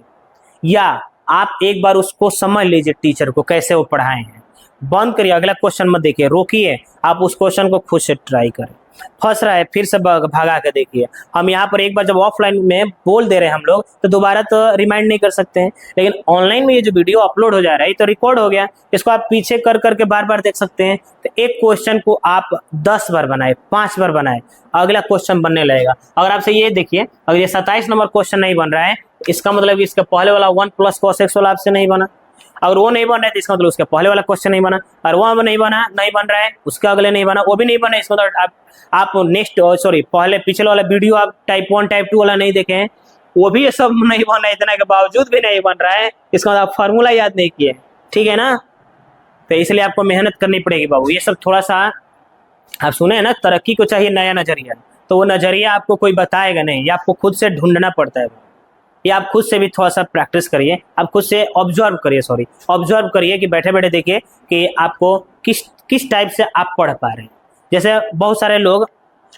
या आप एक बार उसको समझ लीजिए टीचर को कैसे वो पढ़ाए हैं, बंद करिए, अगला क्वेश्चन मत देखिए, रोकिए, आप उस क्वेश्चन को खुद से ट्राई करें। फंस रहा है फिर से भगा के देखिए। हम यहाँ पर एक बार जब ऑफलाइन में बोल दे रहे हैं हम लोग, तो दोबारा तो रिमाइंड नहीं कर सकते हैं, लेकिन ऑनलाइन में ये जो वीडियो अपलोड हो जा रहा है, ये तो रिकॉर्ड हो गया, इसको आप पीछे कर करके बार बार देख सकते हैं। तो एक क्वेश्चन को आप 10 बार बनाए, 5 बार बनाए, अगला क्वेश्चन बनने लगेगा। अगर आपसे ये देखिए, अगर ये 27 नंबर क्वेश्चन नहीं बन रहा है, इसका मतलब इसका पहले वाला 1 प्लस कॉस एक्स वाला आपसे नहीं बना। अगर वो नहीं बन रहा है तो इसका मतलब उसका पहले वाला क्वेश्चन नहीं बना, और वो नहीं बन रहा है, उसका अगले नहीं बना, वो भी नहीं बना, इसका मतलब आप नेक्स्ट पहले पिछले वाला वीडियो आप टाइप 1, टाइप 2 वाला नहीं देखे हैं, वो भी ये सब नहीं बना, इतना के बावजूद भी नहीं बन रहा है, इसका मतलब आप फार्मूला याद नहीं किए, ठीक है ना। तो इसलिए आपको मेहनत करनी पड़ेगी बाबू। ये सब थोड़ा सा आप सुने हैं ना, तरक्की को चाहिए नया नजरिया, तो वो नजरिया आपको कोई बताएगा नहीं, ये आपको खुद से ढूंढना पड़ता है। ये आप खुद से भी थोड़ा सा प्रैक्टिस करिए, आप खुद से ऑब्जर्व करिए कि बैठे बैठे देखिए कि आपको किस टाइप से आप पढ़ पा रहे हैं। जैसे बहुत सारे लोग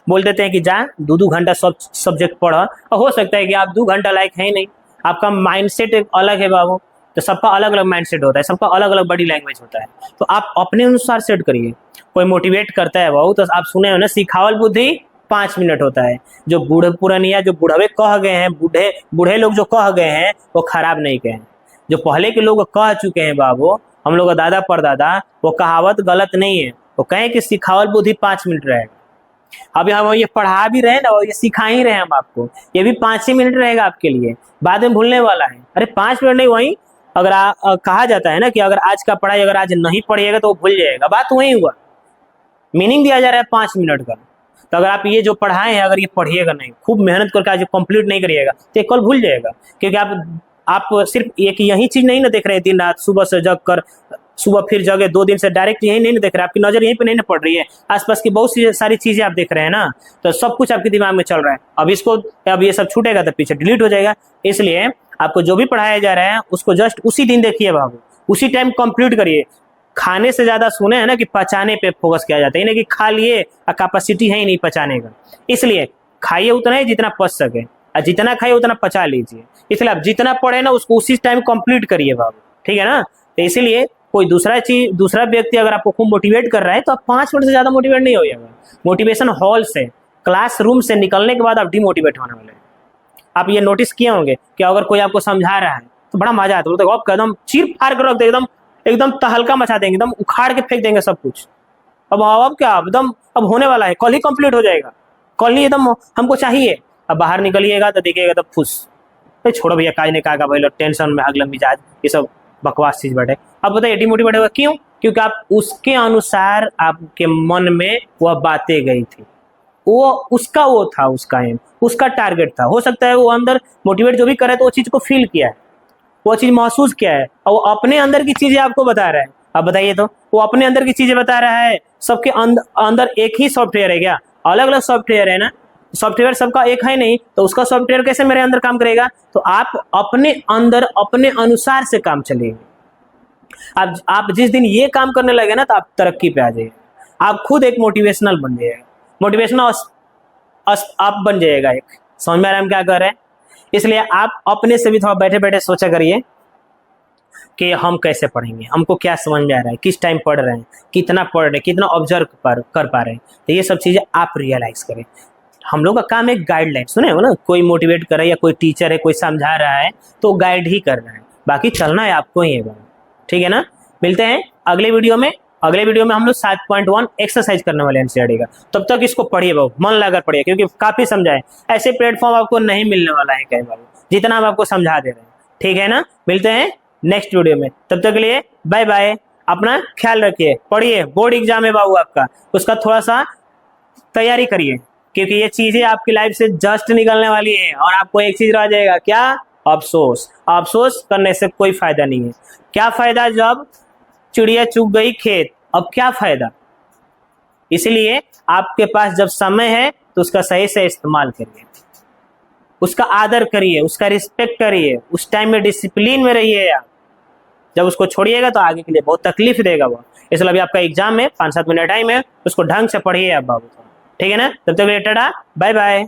बोल देते हैं कि जा 2-2 घंटा सब सब्जेक्ट पढ़, और हो सकता है कि आप 2 घंटा लायक है ही नहीं, आपका माइंडसेट एक अलग है बाबू। तो सबका अलग अलग माइंडसेट होता है, सबका अलग अलग बॉडी लैंग्वेज होता है, तो आप अपने अनुसार सेट करिए। कोई मोटिवेट करता है बाबू, तो आप सुने हो ना, सिखावल बुद्धि 5 मिनट होता है। जो बूढ़े पुरानिया जो बूढ़े कह गए हैं, बूढ़े बूढ़े लोग जो कह गए हैं वो खराब नहीं कहे। जो पहले के लोग कह चुके हैं बाबू, हम लोग का दादा परदादा, वो कहावत गलत नहीं है। वो कहें कि सिखावल बुद्धि 5 मिनट रहेगा। अभी हम ये पढ़ा भी रहे हैं ना, ये सिखा ही रहे हैं हम आपको, ये भी 5 ही मिनट रहेगा आपके लिए, बाद में भूलने वाला है। अरे 5 मिनट नहीं, वही अगर कहा जाता है ना कि अगर आज का पढ़ाई अगर आज नहीं पढ़िएगा तो वो भूल जाएगा, बात वही हुआ। मीनिंग दिया जा रहा है 5 मिनट का। तो अगर आप ये जो पढ़ाए हैं अगर ये पढ़िएगा नहीं, खूब मेहनत करके आज कंप्लीट नहीं करिएगा तो ये कल भूल जाएगा। क्योंकि आप सिर्फ एक यही चीज नहीं ना देख रहे हैं दिन रात, सुबह से जग कर सुबह फिर जगह 2 दिन से डायरेक्ट यही नहीं देख रहे, आपकी नजर यहीं पे नहीं ना पड़ रही है, आसपास की बहुत सी सारी चीजें आप देख रहे हैं ना, तो सब कुछ आपके दिमाग में चल रहा है। अब ये सब छूटेगा तो पीछे डिलीट हो जाएगा। इसलिए आपको जो भी पढ़ाया जा रहा है उसको जस्ट उसी दिन देखिए बाबू, उसी टाइम कंप्लीट करिए। खाने से ज्यादा सुने हैं ना कि पचाने पे फोकस किया जाता है, नहीं कि खा लिए और कैपेसिटी है ही नहीं पचाने का। इसलिए खाइए उतना ही जितना पच सके, और जितना खाइए उतना पचा लीजिए। इसलिए आप जितना पढ़े ना उसको उसी टाइम कंप्लीट करिए बाबू, ठीक है ना। तो इसीलिए कोई दूसरा व्यक्ति अगर आपको खूब मोटिवेट कर रहा है तो आप 5 मिनट से ज्यादा मोटिवेट नहीं होइएगा। मोटिवेशन हॉल से, क्लासरूम से निकलने के बाद आप डिमोटिवेट होने वाले हैं। आप ये नोटिस किए होंगे कि अगर कोई आपको समझा रहा है तो बड़ा मजा आता है, तो आप एकदम चीर फाड़ कर रख दे, एकदम एकदम तहलका मचा देंगे, एकदम उखाड़ के फेंक देंगे सब कुछ। अब क्या एकदम अब होने वाला है, कल ही कंप्लीट हो जाएगा, कल ही एकदम हमको चाहिए। अब बाहर निकलिएगा तो देखिएगा तो फुस, छोड़ो भैया काज ने कहा भाई, टेंशन में अगला मिजाज, ये सब बकवास चीज बैठे। अब बताइए डिमोटिवेट होगा क्यों? क्योंकि आप उसके अनुसार आपके मन में वह बातें गई थी, वो था उसका एम, उसका टारगेट था। हो सकता है वो अंदर मोटिवेट जो भी करे तो वो चीज को फील किया है, वो चीज महसूस किया है, और वो अपने अंदर की चीजें आपको बता रहा है। अब बताइए तो वो अपने अंदर की चीजें बता रहा है, सबके अंदर एक ही सॉफ्टवेयर है क्या? अलग अलग सॉफ्टवेयर है ना, सॉफ्टवेयर सबका एक है नहीं, तो उसका सॉफ्टवेयर कैसे मेरे अंदर काम करेगा? तो आप अपने अंदर अपने अनुसार से काम चलेंगे। आप जिस दिन ये काम करने लगे ना तो आप तरक्की पे आ जाइए, आप खुद एक मोटिवेशनल बन जाइएगा, मोटिवेशनल आप बन जाइएगा एक। समझ में आ रहा है हम क्या कर रहे हैं? इसलिए आप अपने से भी थोड़ा बैठे बैठे सोचा करिए कि हम कैसे पढ़ेंगे, हमको क्या समझ में आ रहा है, किस टाइम पढ़ रहे हैं, कितना पढ़ रहे हैं, कितना ऑब्जर्व कर पा रहे हैं। तो ये सब चीजें आप रियलाइज करें। हम लोग का काम है गाइडलाइन, सुने हो ना, कोई मोटिवेट कर रहा है या कोई टीचर है कोई समझा रहा है तो गाइड ही कर रहा है, बाकी चलना है आपको ही है, ठीक है ना। मिलते हैं अगले वीडियो में। अगले वीडियो में हम लोग 7.1 एक्सरसाइज करने वाले एनसीईआरटी का। तब तक इसको पढ़िए बाबू, मन लगाकर पढ़िए, क्योंकि काफी समझाए, ऐसे प्लेटफॉर्म आपको नहीं मिलने वाला है कई बार जितना हम आपको समझा दे रहे हैं, ठीक है ना। मिलते हैं नेक्स्ट वीडियो में, तब तक के लिए बाय बाय। अपना ख्याल रखिए, पढ़िए, बोर्ड एग्जाम है बाबू आपका, उसका थोड़ा सा तैयारी करिए, क्योंकि ये चीजें आपकी लाइफ से जस्ट निकलने वाली है। और आपको एक चीज रह जाएगा, क्या? अफसोस। अफसोस करने से कोई फायदा नहीं है। क्या फायदा जब चिड़िया चुग गई खेत, अब क्या फायदा? इसलिए आपके पास जब समय है तो उसका सही से इस्तेमाल करिए, उसका आदर करिए, उसका रिस्पेक्ट करिए, उस टाइम में डिसिप्लिन में रहिए। आप जब उसको छोड़िएगा तो आगे के लिए बहुत तकलीफ देगा वो। इसलिए अभी आपका एग्जाम में 5-7 मिनट टाइम है, उसको ढंग से पढ़िए आप बाबू, ठीक है ना। तब तक टाटा बाय बाय।